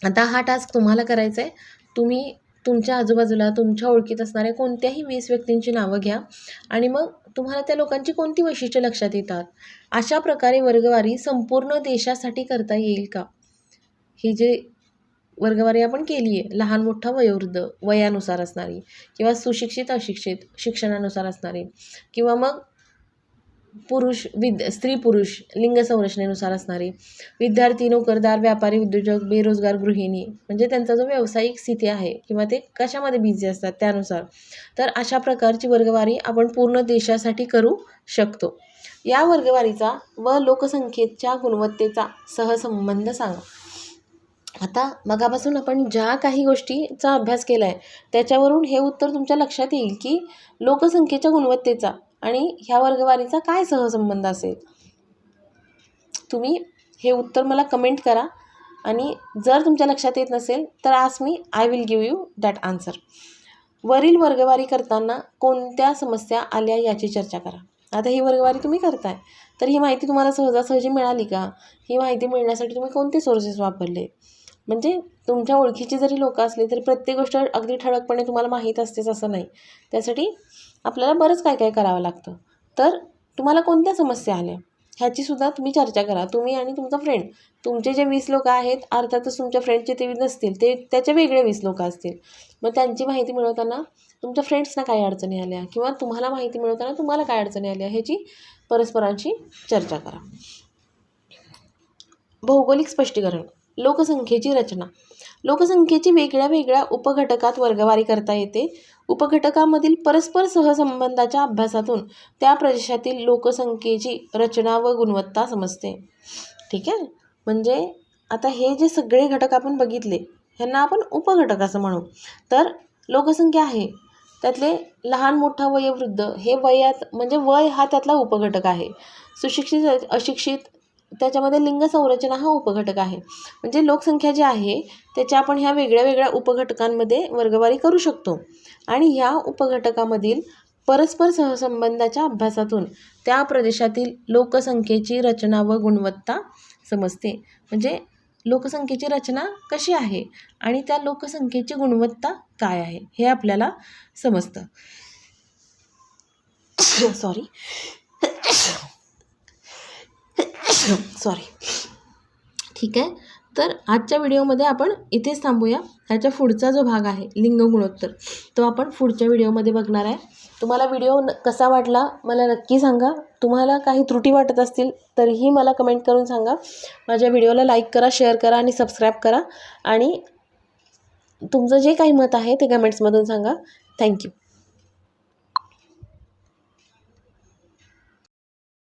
आता हा टास्क तुम्हाला करायचा आहे. तुम्ही तुमच्या आजूबाजूला तुमच्या ओळखीत असणाऱ्या कोणत्याही 20 व्यक्तींची नावं घ्या आणि मग तुम्हाला त्या लोकांची कोणती वैशिष्ट्ये लक्षात येतात. अशा प्रकारे वर्गवारी संपूर्ण देशासाठी करता येईल का? ही जी वर्गवारी आपण केली आहे, लहान मोठा वयोवृद्ध वयानुसार असणारी किंवा सुशिक्षित अशिक्षित शिक्षणानुसार असणारी किंवा मग पुरुष स्त्री पुरुष लिंग संरचनेनुसार असणारे, विद्यार्थी, नोकरदार, व्यापारी, उद्योजक, बेरोजगार, गृहिणी म्हणजे त्यांचा जो व्यावसायिक स्थिती आहे किंवा ते कशामध्ये बिझी असतात त्यानुसार. तर अशा प्रकारची वर्गवारी आपण पूर्ण देशासाठी करू शकतो. या वर्गवारीचा व लोकसंख्येच्या गुणवत्तेचा सहसंबंध सांगा. आता मगापासून आपण ज्या काही गोष्टीचा अभ्यास केला आहे त्याच्यावरून हे उत्तर तुमच्या लक्षात येईल की लोकसंख्येच्या गुणवत्तेचा आणि ह्या वर्गवारीचा काय सहसंबंध असेल. तुम्ही हे उत्तर मला कमेंट करा आणि जर तुमच्या लक्षात येत नसेल तर ask me, I will give you that answer. वरील वर्गवारी करताना कोणत्या समस्या आल्या याची चर्चा करा. आता ही वर्गवारी तुम्ही करताय तर ही माहिती तुम्हाला सहजासहजी मिळाली का? ही माहिती मिळण्यासाठी तुम्ही कोणते सोर्सेस वापरले? म्हणजे तुमच्या ओळखीची जरी लोकं असली तरी प्रत्येक गोष्ट अगदी ठळकपणे तुम्हाला माहीत असतेच असं नाही. त्यासाठी आपल्याला बरंच काय काय करावं लागतं. तर तुम्हाला कोणत्या समस्या आल्या ह्याचीसुद्धा तुम्ही चर्चा करा, तुम्ही आणि तुमचा फ्रेंड. तुमचे जे 20 लोकं आहेत, अर्थातच तुमच्या फ्रेंडचे ते नसतील, ते त्याचे वेगळे 20 लोकं असतील. मग त्यांची माहिती मिळवताना तुमच्या फ्रेंड्सना काय अडचणी आल्या किंवा तुम्हाला माहिती मिळवताना तुम्हाला काय अडचणी आल्या ह्याची परस्परांशी चर्चा करा. भौगोलिक स्पष्टीकरण. लोकसंख्येची रचना. लोकसंख्येची वेगळ्या वेगळ्या उपघटकात वर्गवारी करता येते. उपघटकामधील परस्पर सहसंबंधाच्या अभ्यासातून त्या प्रदेशातील लोकसंख्येची रचना व गुणवत्ता समजते. ठीक आहे. म्हणजे आता हे जे सगळे घटक आपण बघितले ह्यांना आपण उपघटक असं म्हणू. तर लोकसंख्या आहे, त्यातले लहान मोठा वयोवृद्ध हे वयात म्हणजे वय हा त्यातला उपघटक आहे. सुशिक्षित अशिक्षित त्याच्यामध्ये लिंग संरचना हा उपघटक आहे. म्हणजे लोकसंख्या जी आहे त्याच्या आपण ह्या वेगळ्या वेगळ्या उपघटकांमध्ये वर्गवारी करू शकतो आणि ह्या उपघटकामधील परस्पर सहसंबंधाच्या अभ्यासातून त्या प्रदेशातील लोकसंख्येची रचना व गुणवत्ता समजते. म्हणजे लोकसंख्येची रचना कशी आहे आणि त्या लोकसंख्येची गुणवत्ता काय आहे हे आपल्याला समजतं. सॉरी. ठीक आहे. तर आजच्या व्हिडिओमध्ये आपण इथेच थांबूया. ह्याच्या पुढचा जो भाग आहे लिंग गुणोत्तर तो आपण पुढच्या व्हिडिओमध्ये बघणार आहे. तुम्हाला व्हिडिओ कसा वाटला मला नक्की सांगा. तुम्हाला काही त्रुटी वाटत असतील तरीही मला कमेंट करून सांगा. माझ्या व्हिडिओला लाईक करा, शेअर करा आणि सबस्क्राईब करा आणि तुमचं जे काही मत आहे ते कमेंट्समधून सांगा. थँक्यू.